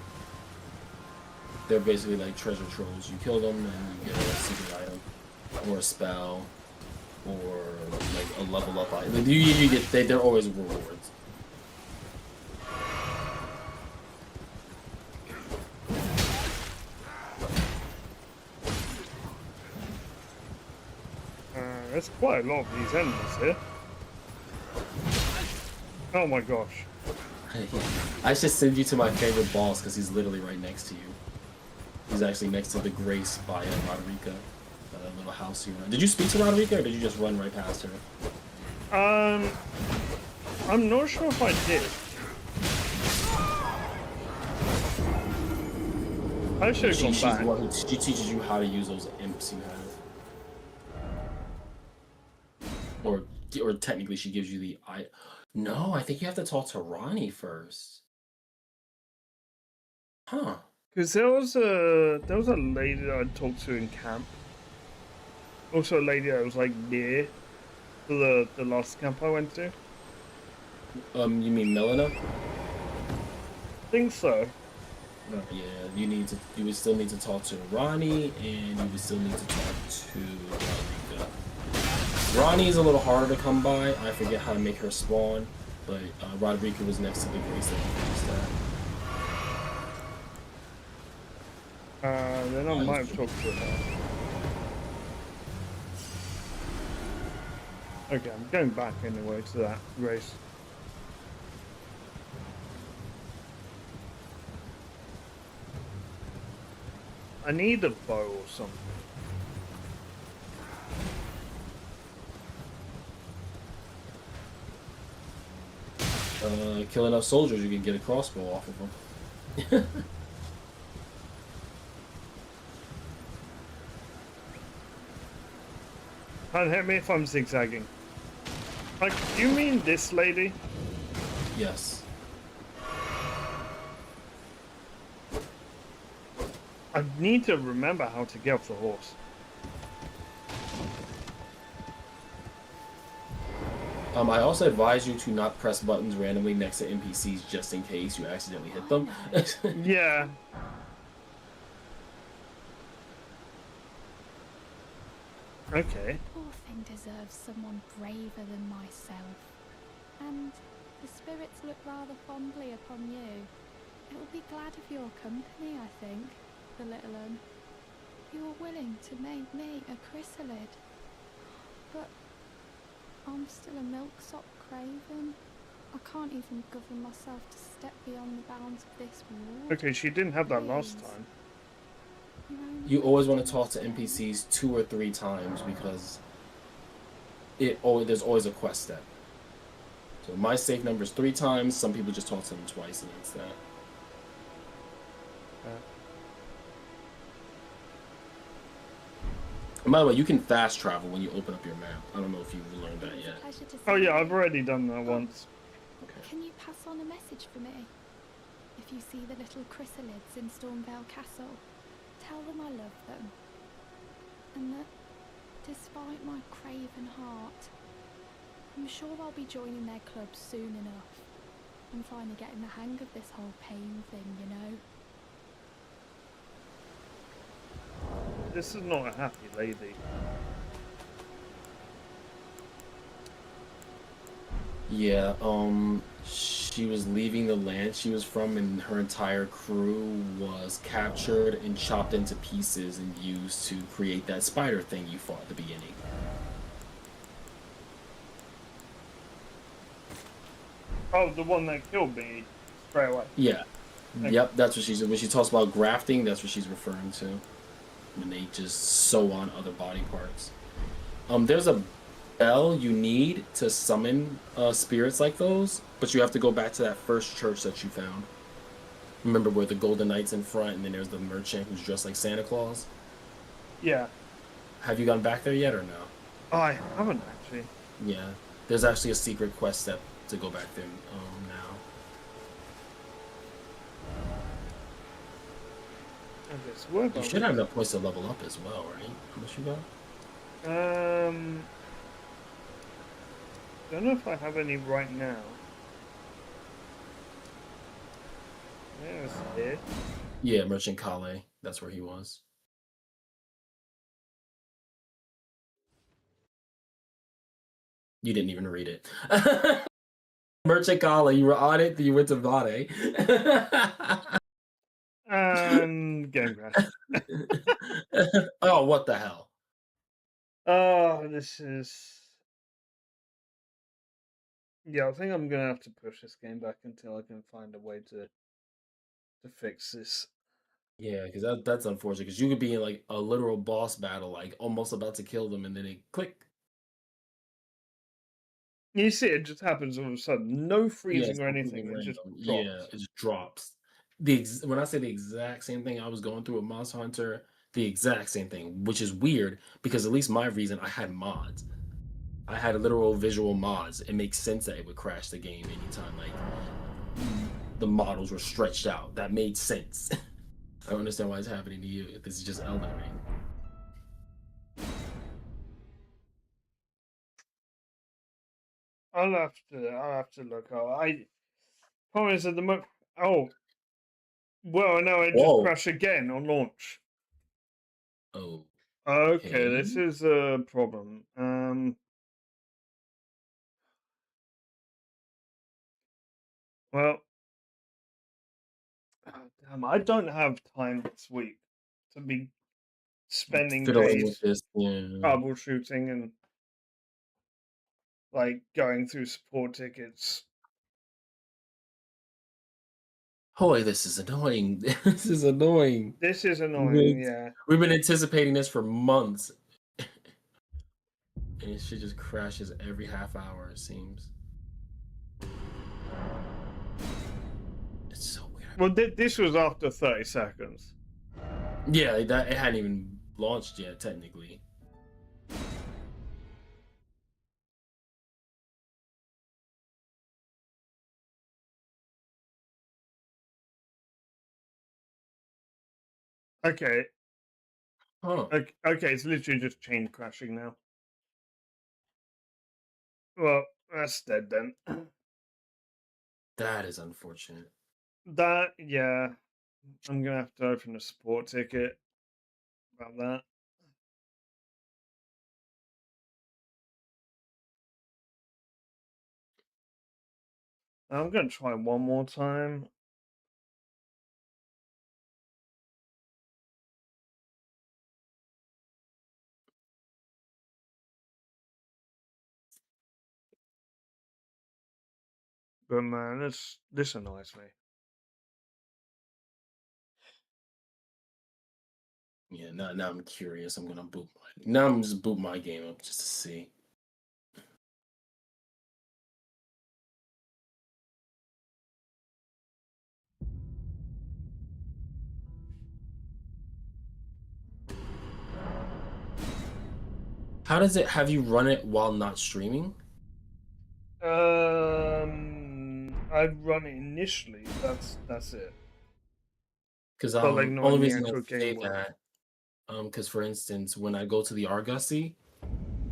They're basically like treasure trolls. You kill them and you get a secret item, or a spell, or like a level up item. Like, you get they're always rewards. There's quite a lot of these enemies here. Oh my gosh. I should send you to my favorite boss because he's literally right next to you. He's actually next to the Grace by Roderica, that little house you run. Did you speak to Roderica or did you just run right past her? I'm not sure if I did. I should have She's gone the one back. who she teaches you how to use those imps you have. Or technically she gives you the No, I think you have to talk to Ronnie first. Huh. Because there was a lady that I talked to in camp. Also a lady that was like near to the last camp I went to. You mean Melina? Think so. Yeah, you would still need to talk to Ronnie, and you would still need to talk to Roderica. Ronnie's a little harder to come by. I forget how to make her spawn, but Roderica was next to the Grace that you used that. Then I might have talked to her. Okay, I'm going back anyway to that race. I need a bow or something. Kill enough soldiers, you can get a crossbow off of them. Can't hit me if I'm zigzagging. Like, do you mean this lady? Yes. I need to remember how to get off the horse. I also advise you to not press buttons randomly next to NPCs just in case you accidentally hit them. Yeah. Okay. Poor thing deserves someone braver than myself. And the spirits look rather fondly upon you. It will be glad of your company, I think, the little un. You were willing to make me a chrysalid. But I'm still a milksop craven. I can't even govern myself to step beyond the bounds of this wall. Okay, she didn't have that last time. You always want to talk to NPCs 2 or 3 times because there's always a quest step. So my safe number is 3 times. Some people just talk to them twice, and that's that. And by the way, you can fast travel when you open up your map. I don't know if you've learned that yet. Oh yeah, I've already done that once. Okay. Can you pass on a message for me? If you see the little chrysalids in Stormvale Castle, tell them I love them. And that, despite my craven heart, I'm sure I'll be joining their club soon enough. I'm finally getting the hang of this whole pain thing, you know? This is not a happy lady. Yeah, she was leaving the land she was from, and her entire crew was captured and chopped into pieces and used to create that spider thing you fought at the beginning. Oh, the one that killed me straight away. Yeah, Okay. yep, that's what she's when she talks about grafting. That's what she's referring to when they just sew on other body parts. There's a bell you need to summon spirits like those, but you have to go back to that first church that you found. Remember where the Golden Knight's in front, and then there's the merchant who's dressed like Santa Claus. Yeah. Have you gone back there yet or no? Oh, I haven't actually. Yeah, there's actually a secret quest step to go back there now. Okay, so where You are should have we? enough points to level up as well, right? How much you got? Don't know if I have any right now. There's it. Yeah, Merchant Kale. That's where he was. You didn't even read it. Merchant Kale, you were on it, then you went to Vade. And game crash. Oh, what the hell? Oh, this is. Yeah, I think I'm gonna have to push this game back until I can find a way to fix this. Yeah, because that's unfortunate. Because you could be in like a literal boss battle, like almost about to kill them, and then it click. You see, it just happens all of a sudden. No Yeah, it's freezing or completely anything. It just random. Yeah, drops. it just drops. When I say the exact same thing I was going through with Monster Hunter, the exact same thing, which is weird because at least my reason I had mods. I had literal visual mods. It makes sense that it would crash the game anytime like the models were stretched out. That made sense. I don't understand why it's happening to you if this is just Elden Ring. I'll have to look. I promise at the moment. Oh, well, no, it just Whoa. crashed again on launch. Okay, this Okay. is a problem. Well, oh, damn, I don't have time this week to be spending Fiddling with days this. Yeah. troubleshooting and like going through support tickets. Boy, this is annoying. This is annoying. This is We've annoying. been, Yeah. we've been anticipating this for months, and it shit just crashes every half hour, it seems. It's so weird. Well, this was after 30 seconds. Yeah, that it hadn't even launched yet, technically. Okay. Huh. Okay. It's literally just chain crashing now. Well, that's dead then. That is unfortunate. Yeah. I'm gonna have to open a support ticket about that. I'm gonna try one more time. But man, this annoys me. Yeah, now I'm curious. I'm gonna boot now I'm just boot my game up just to see. How does it have you run it while not streaming? I've run it initially. That's it. Because But like not only in the reason I actual say game world. that, because for instance, when I go to the Argosy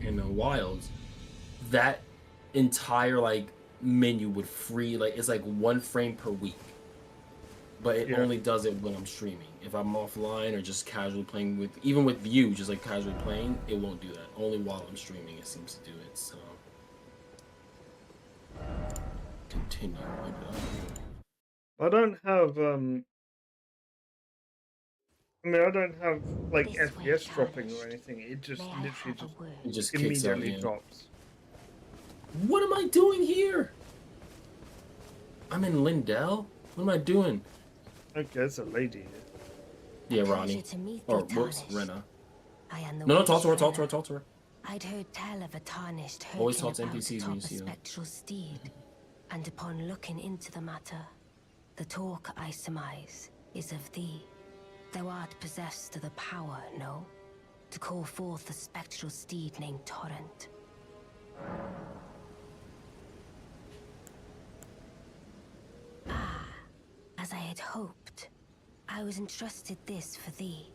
in the wilds, that entire like menu would free like it's like 1 frame per week, but it Yeah. only does it when I'm streaming. If I'm offline or just casually playing with, even with you, just like casually playing, it won't do that. Only while I'm streaming, it seems to do it. So continue. I don't have I mean, I don't have like This way, FPS dropping or tarnished. anything. It just May I literally have a just word? It just kicks off. immediately Yeah. drops. What am I doing here? I'm in Lindell. What am I doing? Okay, there's a lady here. Yeah, Pleasure Ronnie. to meet Or thee, whoops, tarnished. Rena. I am the No, witch talk to her. Talk to her. Rena. Talk to her. I'd heard tell of a tarnished Always hurtling talk to about NPCs when atop you a see them. spectral steed, and upon looking into the matter, the talk I surmise is of thee. Thou art possessed of the power, no, to call forth a spectral steed named Torrent. Ah, as I had hoped, I was entrusted this for thee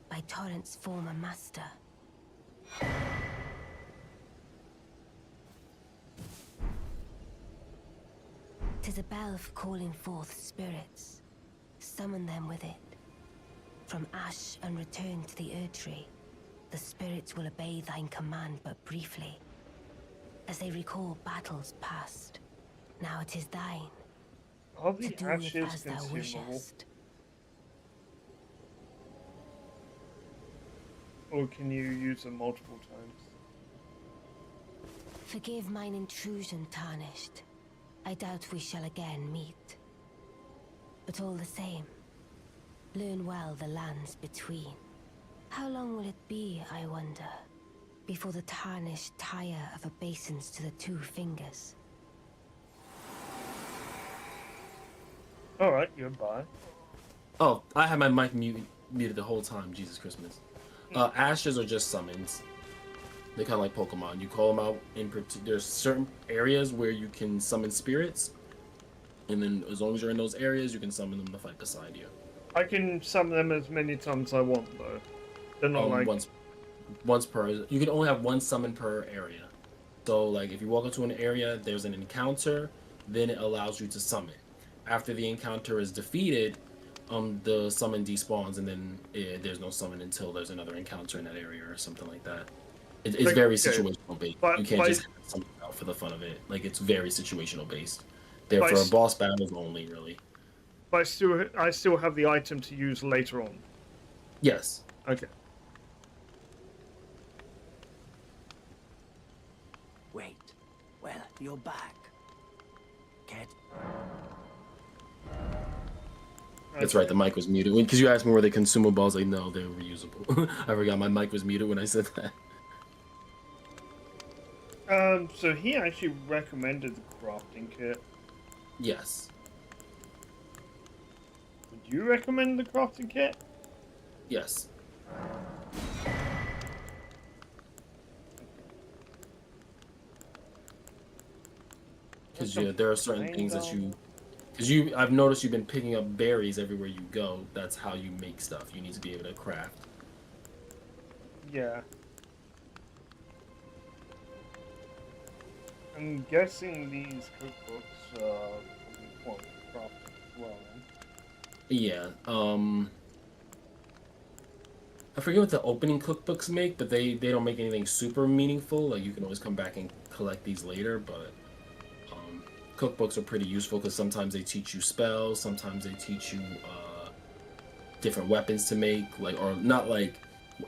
by Torrent's former master. 'Tis a bell for calling forth spirits. Summon them with it. From ash and return to the Erdtree, the spirits will obey thine command but briefly, as they recall battles past. Now it is thine, Are to the do with ashes as thou consumable? wishest. Or can you use them multiple times? Forgive mine intrusion, tarnished. I doubt we shall again meet. But all the same, learn well the lands between. How long will it be, I wonder, before the tarnished tire of obeisance to the two fingers? Alright, goodbye. Oh, I had my mic muted the whole time. Jesus Christmas. Ashes are just summons. They're kind of like Pokemon. You call them out there's certain areas where you can summon spirits, and then as long as you're in those areas, you can summon them to fight beside you. I can summon them as many times as I want, though. They're not like... Once per. You can only have one summon per area. So, like, if you walk into an area, there's an encounter, then it allows you to summon. After the encounter is defeated, the summon despawns, and then there's no summon until there's another encounter in that area or something like that. It's Like, very okay, situational based. You can't just have something out for the fun of it. Like, it's very situational based. They're But for boss battles only, really. But I still have the item to use later on. Yes. Okay. Wait. Well, you're back. Cat. That's right, the mic was muted. Because you asked me were they consumable, I was like, no, they're reusable. I forgot my mic was muted when I said that. So he actually recommended the crafting kit. Yes. Would you recommend the crafting kit? Yes. Because yeah, there are certain things that I've noticed you've been picking up berries everywhere you go. That's how you make stuff. You need to be able to craft. Yeah. I'm guessing these cookbooks are probably crafted as well, then. Yeah. I forget what the opening cookbooks make, but they don't make anything super meaningful. Like, you can always come back and collect these later, but cookbooks are pretty useful because sometimes they teach you spells, sometimes they teach you different weapons to make, like, or not like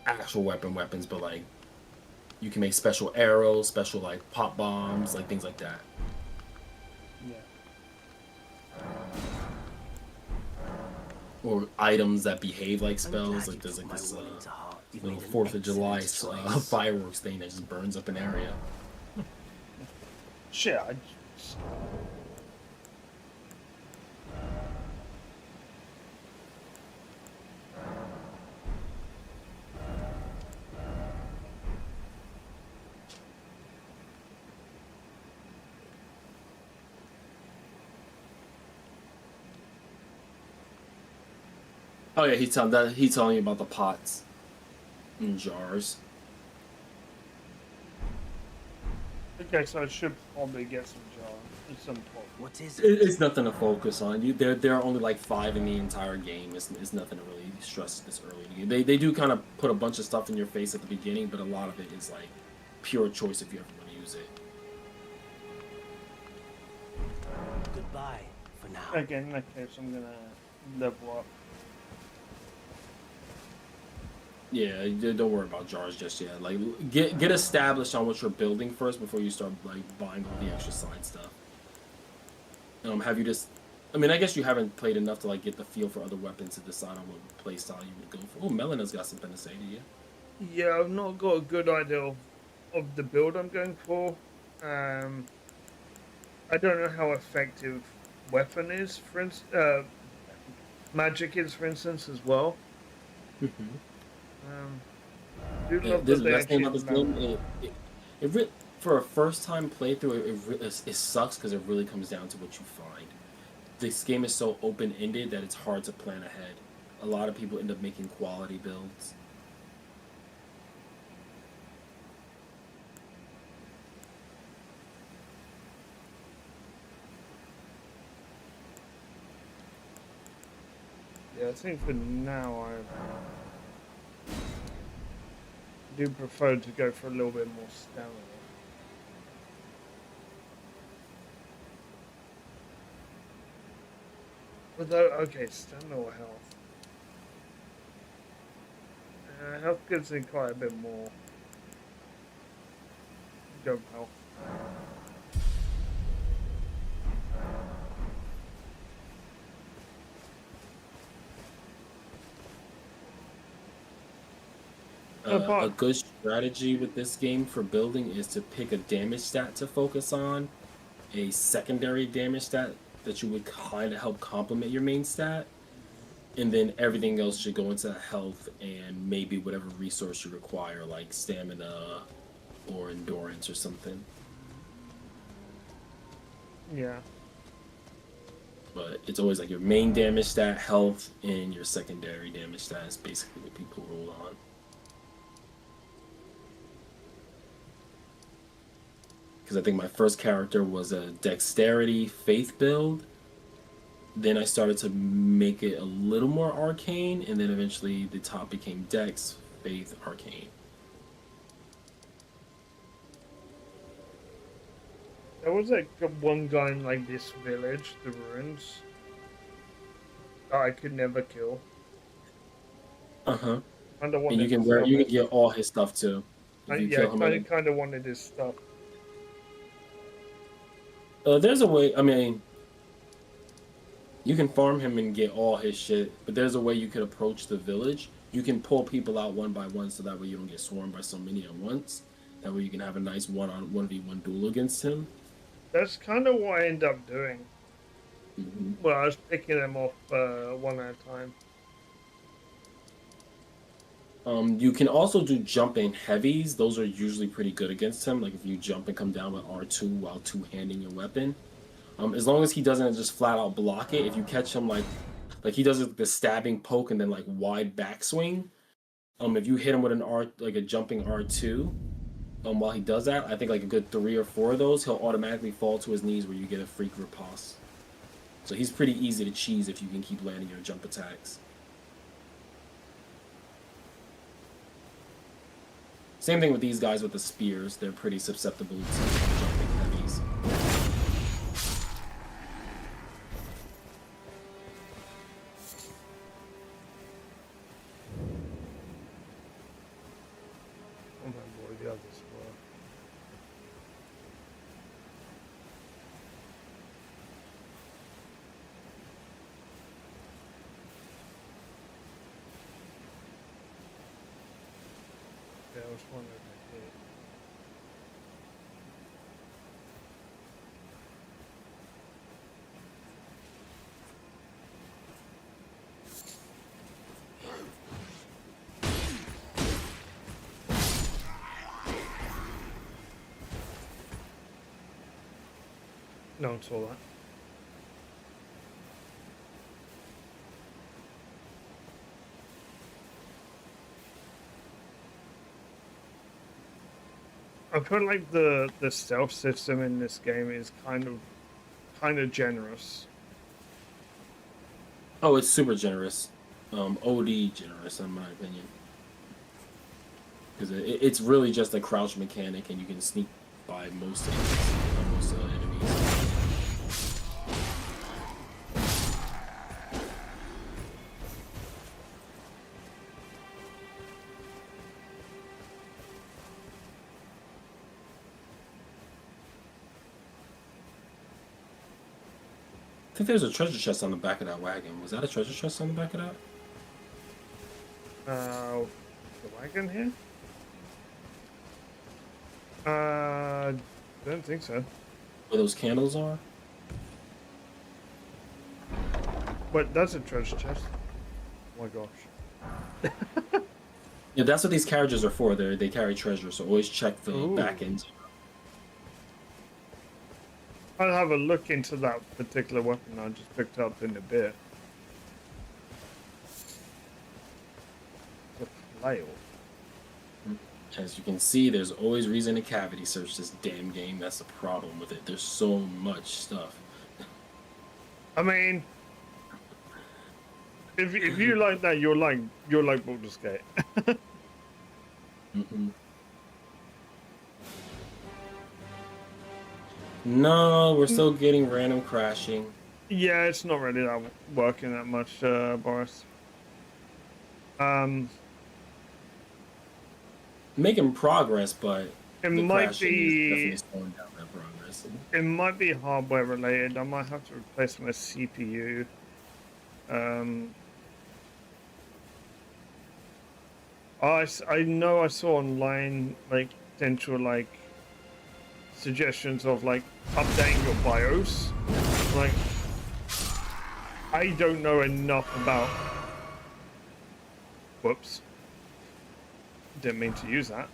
actual weapons, but like you can make special arrows, special like pop bombs, like things like that. Yeah. Or items that behave like I'm spells, glad like you there's took like my this will into heart. You've little made an 4th of July excellent choice. fireworks thing that just burns up an area. Shit, I just... Oh yeah, he's telling you about the pots and jars. Okay, so I should probably get some jar and some pot. What is it? It's nothing to focus on. There are only like 5 in the entire game. It's nothing to really stress this early in the game. They do kind of put a bunch of stuff in your face at the beginning, but a lot of it is like pure choice if you ever want to use it. Good Goodbye for now. Again, in that case, I'm gonna level up. Yeah, don't worry about jars just yet. Like, get established on what you're building first before you start like buying all the extra side stuff. Have you just? I mean, I guess you haven't played enough to like get the feel for other weapons to decide on what play style you would go for. Oh, Melena's got something to say to you. Yeah, I've not got a good idea of the build I'm going for. I don't know how effective weapon is, for instance, magic is, for instance, as well. Do love This that the they best thing actually about this allow. game, for a first time playthrough, it sucks because it really comes down to what you find. This game is so open ended that it's hard to plan ahead. A lot of people end up making quality builds. Yeah, I think for now I do prefer to go for a little bit more stamina. Although, okay, stamina or health. Health gives me quite a bit more. Go health. A good strategy with this game for building is to pick a damage stat to focus on, a secondary damage stat that you would kind of help complement your main stat, and then everything else should go into health and maybe whatever resource you require, like stamina or endurance or something. Yeah. But it's always like your main damage stat, health, and your secondary damage stat is basically what people roll on. Because I think my first character was a dexterity faith build. Then I started to make it a little more arcane, and then eventually the top became dex, faith, arcane. There was like one guy in like this village, the ruins, that I could never kill. Uh-huh. Kinda And wanted you can to stop you it. can get all his stuff too. If you kill him I kind of wanted his stuff. there's a way, I mean, you can farm him and get all his shit, but there's a way you could approach the village. You can pull people out one by one so that way you don't get swarmed by so many at once. That way you can have a nice 1v1 duel against him. That's kind of what I end up doing. Mm-hmm. Well, I was picking them off one at a time. You can also do jumping heavies. Those are usually pretty good against him. Like if you jump and come down with R2 while two-handing your weapon. As long as he doesn't just flat out block it. If you catch him like he does the stabbing poke and then like wide backswing. If you hit him with a jumping R2, while he does that, I think like a good 3 or 4 of those, he'll automatically fall to his knees where you get a freak riposte. So he's pretty easy to cheese if you can keep landing your jump attacks. Same thing with these guys with the spears. They're pretty susceptible to jumping heavies. Oh my boy, the others were. Yeah, I was wondering if they did. No one saw that. I feel like the stealth system in this game is kind of generous. Oh, it's super generous. OD generous, in my opinion. Because it's really just a crouch mechanic, and you can sneak by most enemies. think there's a treasure chest on the back of that wagon. Was that a treasure chest on the back of that? The wagon here? Don't think so. Where those candles are? But that's a treasure chest. Oh my gosh. Yeah, that's what these carriages are for. They carry treasure, so always check the Ooh. back end. I'll have a look into that particular weapon I just picked up in a bit. It's a flail. As you can see, there's always reason to cavity search this damn game. That's the problem with it. There's so much stuff. I mean, if you like that, you're like Baldur's Gate. No, we're still getting random crashing. Yeah, it's not really that working that much, Boris. Making progress, but It the might crashing be. is definitely slowing down that progress. It might be hardware related. I might have to replace my CPU. I know I saw online like potential like suggestions of like updating your BIOS. Like, I don't know enough about. Whoops. Didn't mean to use that.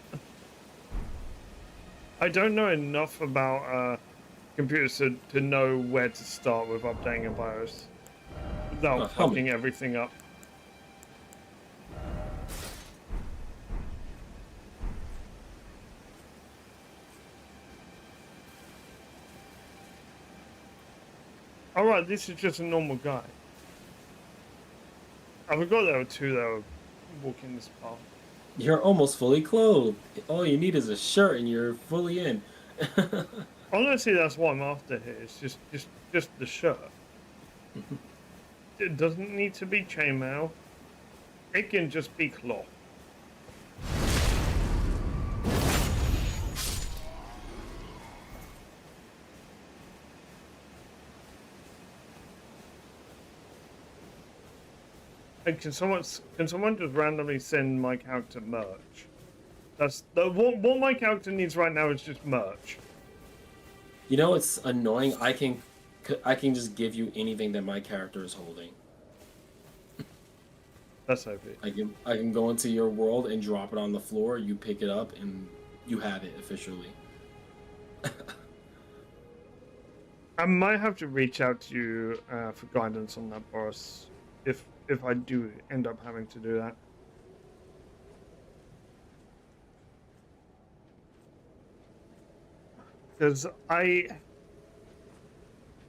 I don't know enough about computers to know where to start with updating a BIOS without fucking everything up. Alright, this is just a normal guy. I forgot there were two that were walking this path. You're almost fully clothed. All you need is a shirt and you're fully in. Honestly, that's what I'm after here. It's just the shirt. It doesn't need to be chainmail. It can just be cloth. Hey, can someone just randomly send my character merch? That's what my character needs right now is just merch. You know, it's annoying. I can just give you anything that my character is holding. That's OP. I can go into your world and drop it on the floor. You pick it up and you have it officially. I might have to reach out to you for guidance on that, Boris. If I do end up having to do that. Because I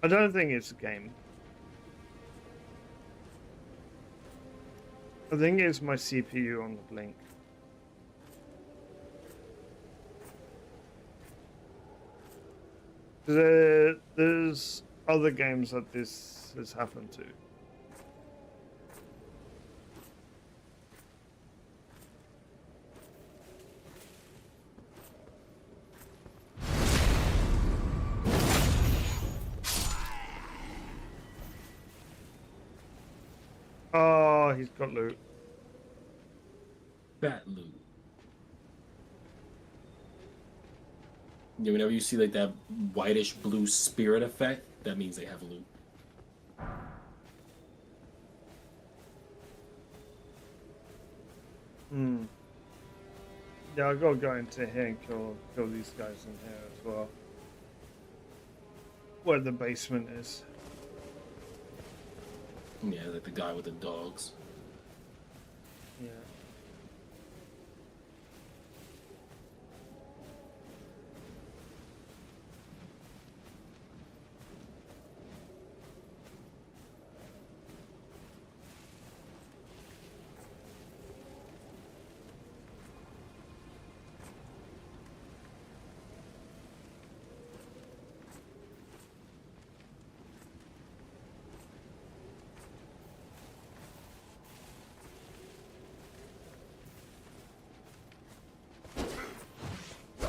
don't think it's a game. I think it's my CPU on the blink. There's other games that this has happened to. Oh, he's got loot. Fat loot. Yeah, whenever you see like that whitish blue spirit effect, that means they have loot. Yeah, I gotta go into here and kill these guys in here as well. Where the basement is. Yeah, like the guy with the dogs. Yeah.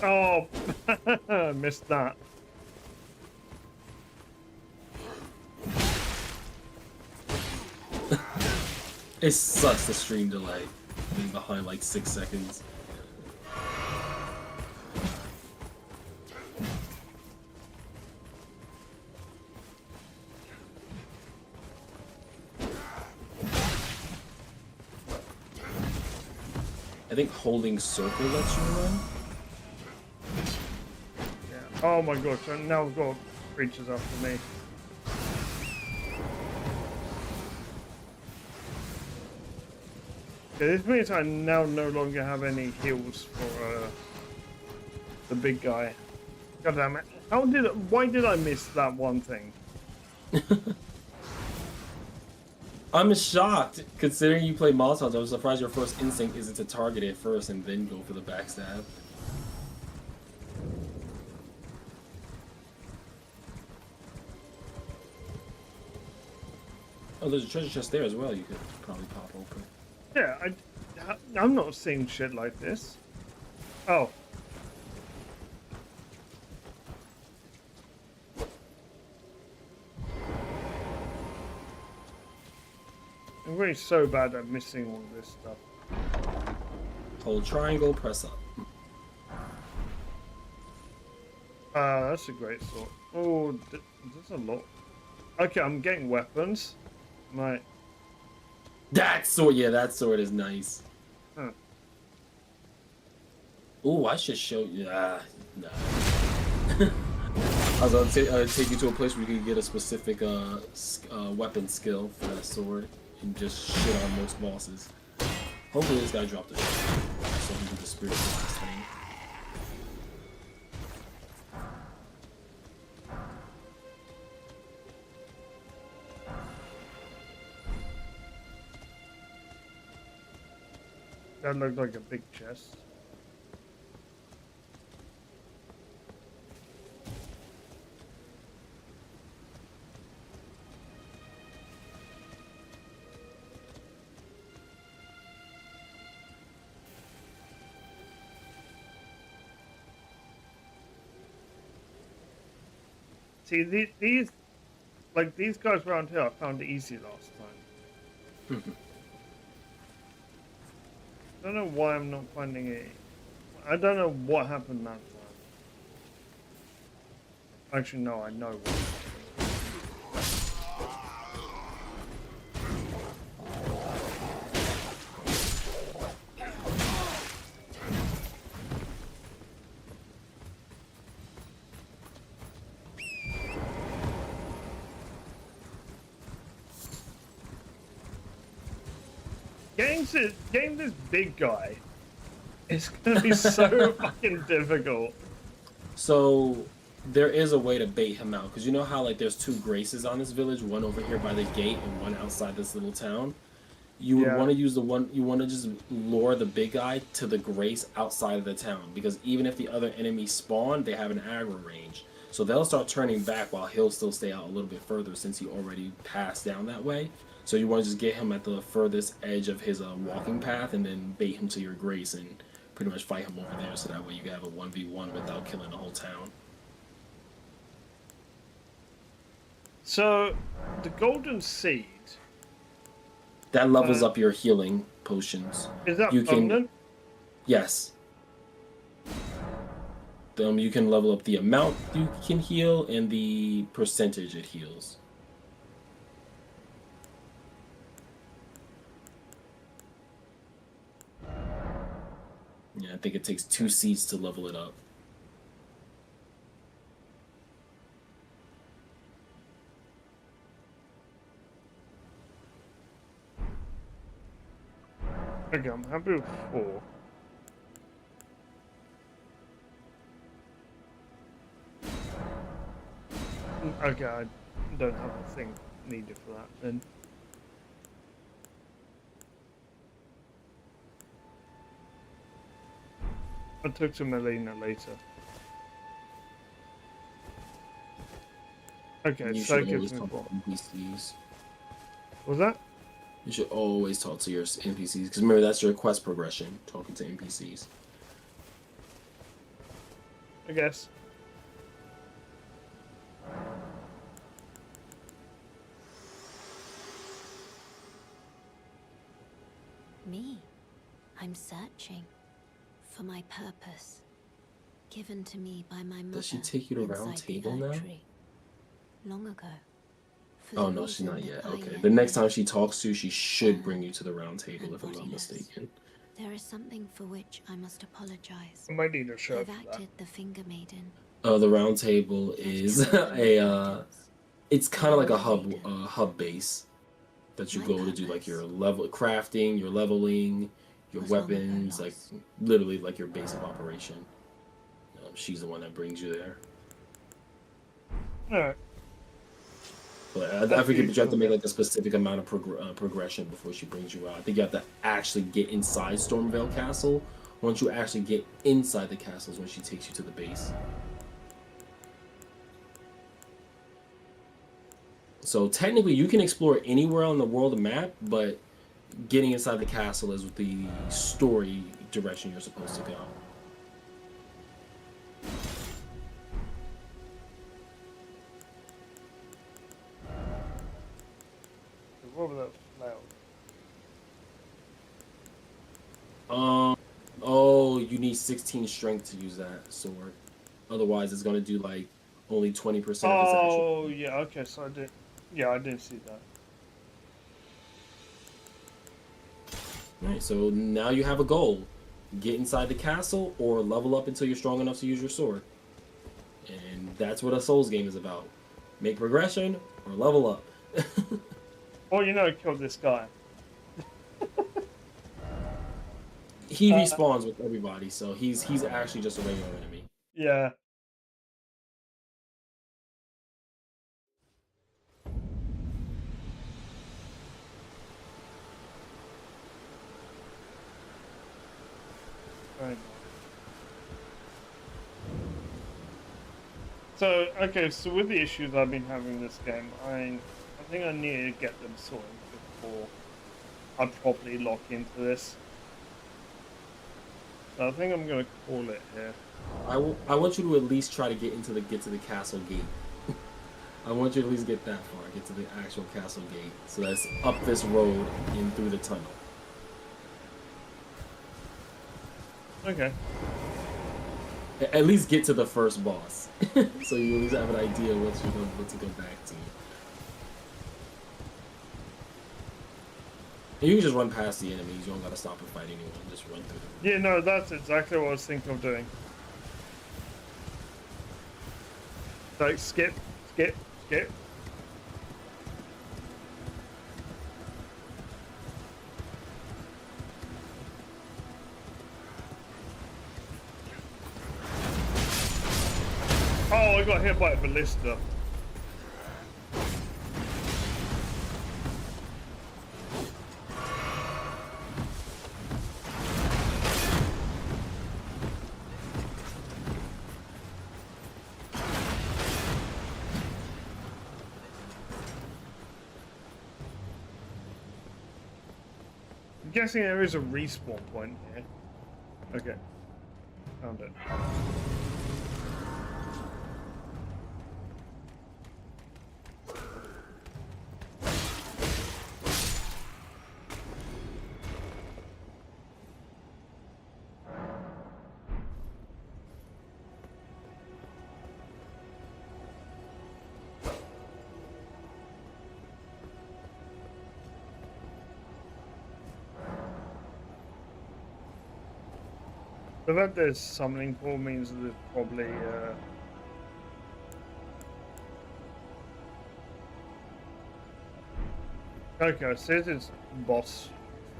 Oh, missed that. It sucks the stream delay. Being behind like 6 seconds. I think holding circle lets you run. Yeah. Oh my god, so now we've got creatures after me. Okay, this means I now no longer have any heals for the big guy. God damn it. Why did I miss that one thing? I'm shocked, considering you play Molotovs. I was surprised your first instinct isn't to target it first and then go for the backstab. Oh, there's a treasure chest there as well you could probably pop open. Yeah, I'm not seeing shit like this. Oh. I'm really so bad at missing all this stuff. Hold triangle, press up. That's a great sword. Oh, there's a lot. Okay, I'm getting weapons. Right. That sword, yeah, that sword is nice. Huh. Ooh, I should show you. Nah. I was gonna take you to a place where you could get a specific weapon skill for that sword and just shit on most bosses. Hopefully this guy dropped it. So we can do the spirit blast thing. That looked like a big chest. See, these guys around here I found easy last time. I don't know why I'm not finding it. I don't know what happened that time. Actually, no, I know what happened. Getting this big guy is gonna be so fucking difficult. So there is a way to bait him out, because you know how like there's 2 graces on this village, one over here by the gate and one outside this little town. You would want to use the one, you want to just lure the big guy to the grace outside of the town, because even if the other enemies spawn, they have an aggro range. So they'll start turning back while he'll still stay out a little bit further since he already passed down that way. So you want to just get him at the furthest edge of his walking path and then bait him to your grace and pretty much fight him over there, so that way you can have a 1v1 without killing the whole town. So, the golden seed... That levels up your healing potions. Is that you permanent? Yes. You can level up the amount you can heal and the percentage it heals. Yeah, I think it takes 2 seeds to level it up. Okay, I'm happy with 4. Okay, I don't have a thing needed for that then. I'll talk to Melina later. Okay, You so should it always gives me talk to 4. NPCs. Was that? You should always talk to your NPCs, because remember, that's your quest progression, talking to NPCs. I guess. I'm searching for my purpose, given to me by my mother. Does she take you to Round inside the Table now? Erdtree, long ago. For Oh the no, she's reason not that yet. I Okay. yet The next live, time she talks to you, she should bring sad you to the Round Table, and if I'm not bodiless. mistaken. There is something for which I must apologize. I might need a I've shirt for that. acted the Finger Maiden. The Round Table I've is carried the a it's kind of like a hub Maiden. hub base that you My go to do like your purpose level crafting, your leveling, your was long ago weapons, like lost. literally like your base of operation. She's the one that brings you there. Alright. But I That's forget, but you have to useful, make yeah. like a specific amount of progression before she brings you out. I think you have to actually get inside Stormvale Castle. Once you actually get inside the castle is when she takes you to the base. So technically, you can explore anywhere on the world map, but getting inside the castle is the story direction you're supposed to go. What was that loud? Oh, you need 16 strength to use that sword. Otherwise, it's gonna do like only 20% of its actual. Oh, yeah, okay, so I did. Yeah, I did see that. Alright, so now you have a goal. Get inside the castle or level up until you're strong enough to use your sword. And that's what a Souls game is about. Make progression or level up. Oh, you know, kill this guy. He respawns with everybody, so he's actually just a regular enemy. Yeah. Right. So, okay, so with the issues I've been having in this game, I think I need to get them sorted before I properly lock into this. So I think I'm gonna call it here. I want you to at least try to get to the castle gate. I want you to at least get that far, get to the actual castle gate. So that's up this road and through the tunnel. Okay. At least get to the first boss, so you at least have an idea what to go back to. And you can just run past the enemies. You don't gotta stop and fight anyone. Just run through them. Yeah, no, that's exactly what I was thinking of doing. Like, skip, skip, skip. Oh, I got hit by a ballista. I'm guessing there is a respawn point here. Okay. Found it. The fact there's summoning pool means that there's probably okay, so this is boss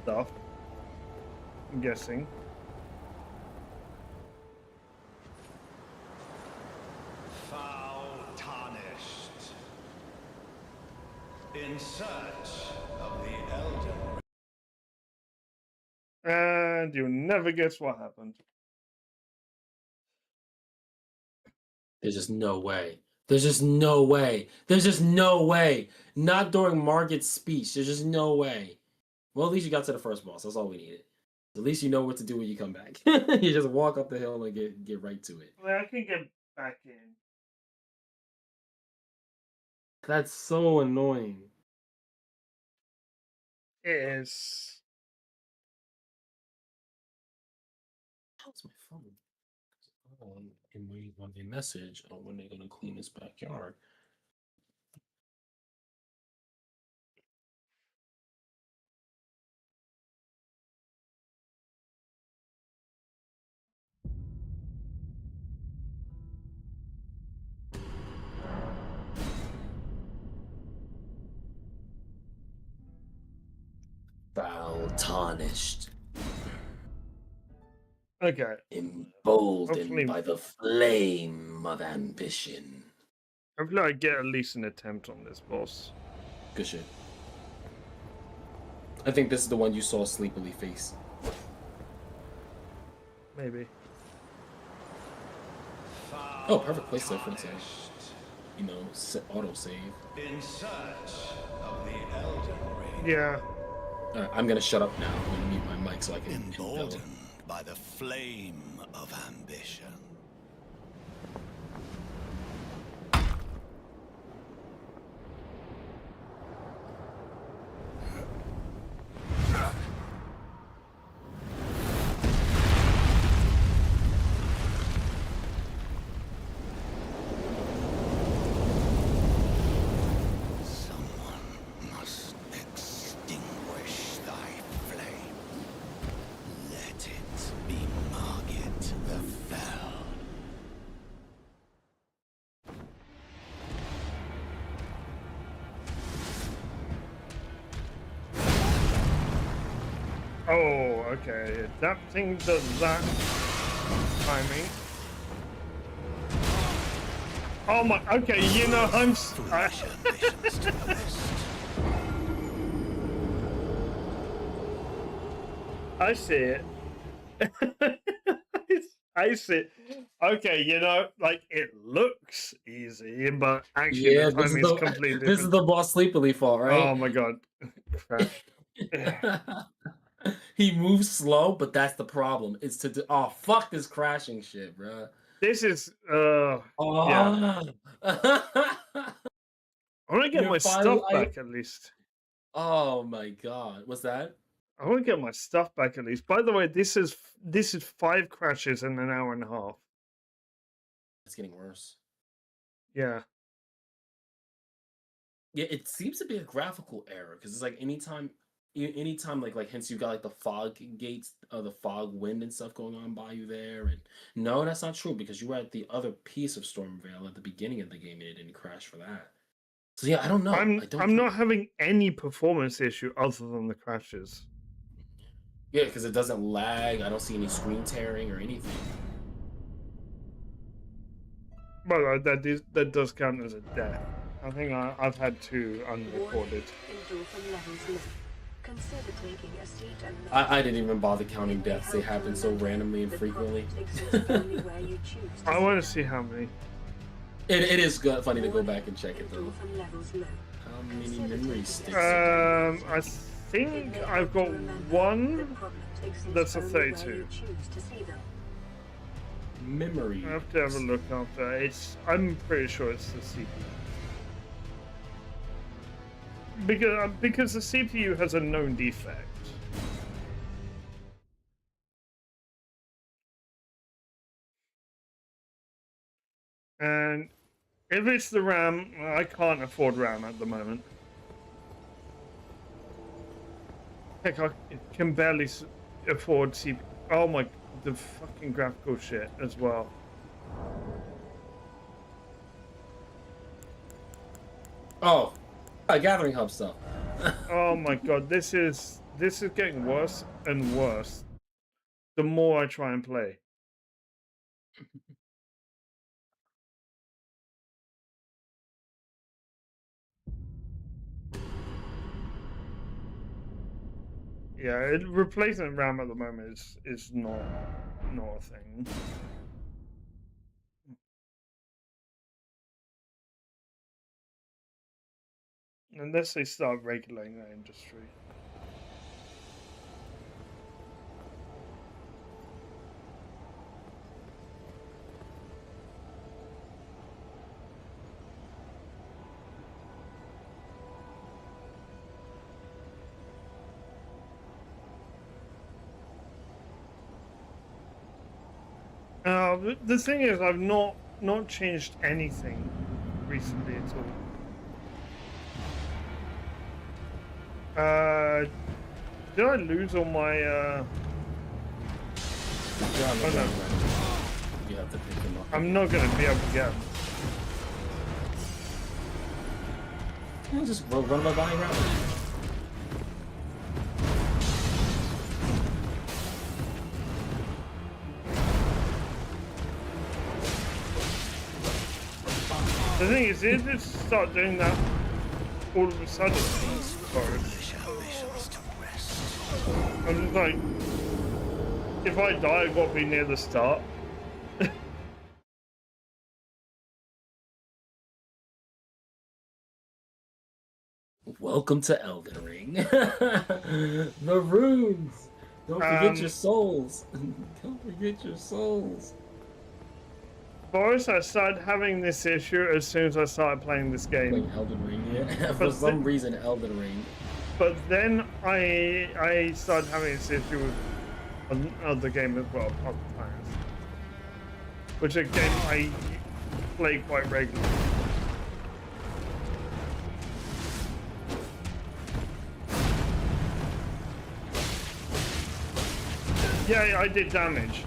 stuff. I'm guessing. Foul tarnished. In search of the Elden Ring. And you'll never guess what happened. There's just no way. There's just no way. There's just no way. Not during Margaret's speech. There's just no way. Well, at least you got to the first boss. That's all we needed. At least you know what to do when you come back. You just walk up the hill and get right to it. I mean, I can get back in. That's so annoying. It is. I'm waiting on a message on when they're gonna clean this backyard. Foul, tarnished, Okay. emboldened Hopefully, by the flame of ambition. hopefully I get at least an attempt on this boss. Good shit. I think this is the one you saw sleepily face. Maybe. Oh, perfect place to for the auto save. In search of the Elden Ring. Yeah. Alright, I'm gonna shut up now. I'm gonna mute my mic so I can. Emboldened by the flame of ambition. Someone must extinguish thy flame. Let it be Margit the Fell. Oh, okay. That thing does that timing. Oh my. Okay, you know I'm. Foolish ambitions to boast. I see it. I see it. Okay, you know, like it looks easy, but actually Yeah, the timing is completely this is different. the boss sleepily fault, right? Oh my god. Crash. He moves slow, but that's the problem. It's oh fuck this crashing shit, bro. This is yeah. Oh. I want to get Your my final stuff back at least. Oh my god. What's that? I want to get my stuff back at least. By the way, this is 5 crashes in an hour and a half. It's getting worse. Yeah. Yeah, it seems to be a graphical error because it's like anytime like hence you got like the fog gates, the fog wind and stuff going on by you there, and no, that's not true because you were at the other piece of Stormvale at the beginning of the game and it didn't crash for that. So yeah, I don't know. I don't I'm not having any performance issue other than the crashes. Yeah, because it doesn't lag. I don't see any screen tearing or anything. Well, that does count as a death. I think I've had 2 unrecorded. I didn't even bother counting deaths. They happen so randomly and frequently. I want to see how many. It is good, funny to go back and check it though. How many memory sticks? I think I've got 1 that's a 32. Memory. I have to have a look after. I'm pretty sure it's the CPU. Because the CPU has a known defect. And if it's the RAM, I can't afford RAM at the moment. Heck, I can barely afford CPU. Oh my, the fucking graphical shit as well. Oh, Gathering Hub stuff. Oh my god, this is getting worse and worse the more I try and play. Yeah, replacing RAM at the moment is not a thing. Unless they start regulating that industry. The thing is, I've not changed anything recently at all. Did I lose all my You're on the Oh, no. ground right now. You have to pick them up. I'm not gonna be able to get them. Yeah, just run my body around. The thing is, if you start doing that all of a sudden, Foolish ambitions to rest. I'm just like, if I die, I've got to be near the start. Welcome to Elden Ring. The runes. Don't forget your souls. Don't forget your souls. Boris, I started having this issue as soon as I started playing this game. Playing Elden Ring, yeah. For But some reason, Elden Ring. But then I started having this issue with another game as well, Octopath, which a game I play quite regularly. Yeah, I did damage.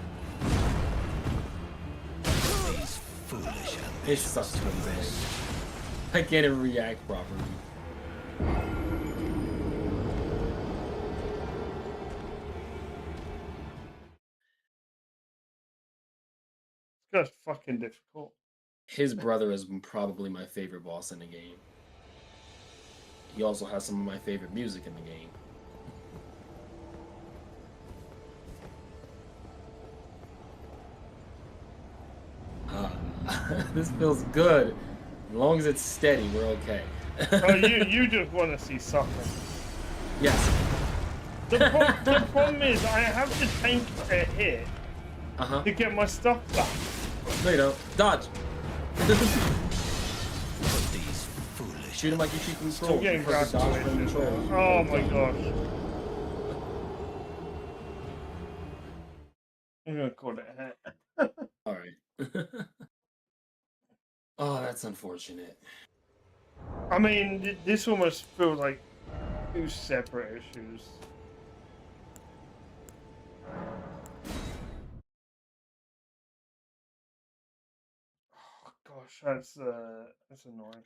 These foolish It sucks to exist. I can't even react properly. It's just fucking difficult. His brother is probably my favorite boss in the game. He also has some of my favorite music in the game. This feels good. As long as it's steady, we're okay. Oh, you just want to see suffering. Yes. The problem is I have to tank a hit to get my stuff back. No, you don't. Dodge. these foolish Shoot him like you shoot from Still control. getting Press the dodge for graduated. control. Oh my gosh. I'm gonna call it a hit. Alright. Oh, that's unfortunate. I mean, this almost feels like two separate issues. Oh gosh, that's annoying.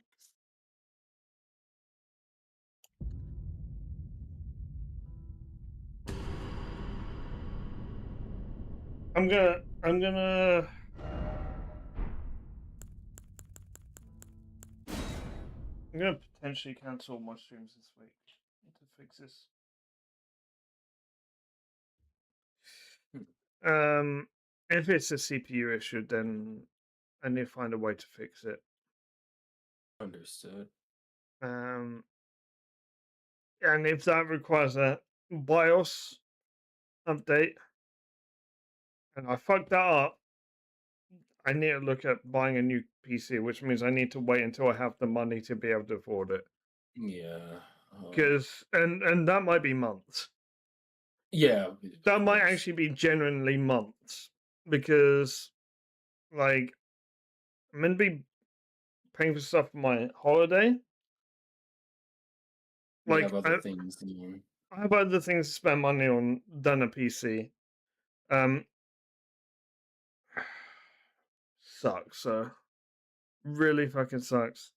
I'm gonna potentially cancel my streams this week to fix this. If it's a CPU issue, then I need to find a way to fix it. Understood. And if that requires a BIOS update, and I fucked that up, I need to look at buying a new PC, which means I need to wait until I have the money to be able to afford it. Yeah. Because and that might be months. Yeah. That might actually be genuinely months, because like I'm gonna be paying for stuff for my holiday. We Like have other things to do. I have other things to spend money on than a PC. Sucks. Really fucking sucks.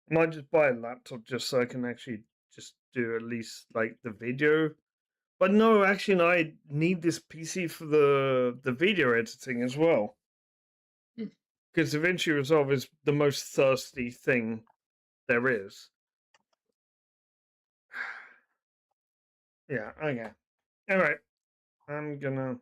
I might just buy a laptop just so I can actually just do at least like the video. But no, actually, no, I need this PC for the video editing as well. Because DaVinci Resolve is the most thirsty thing there is. Yeah, okay. Alright. I'm gonna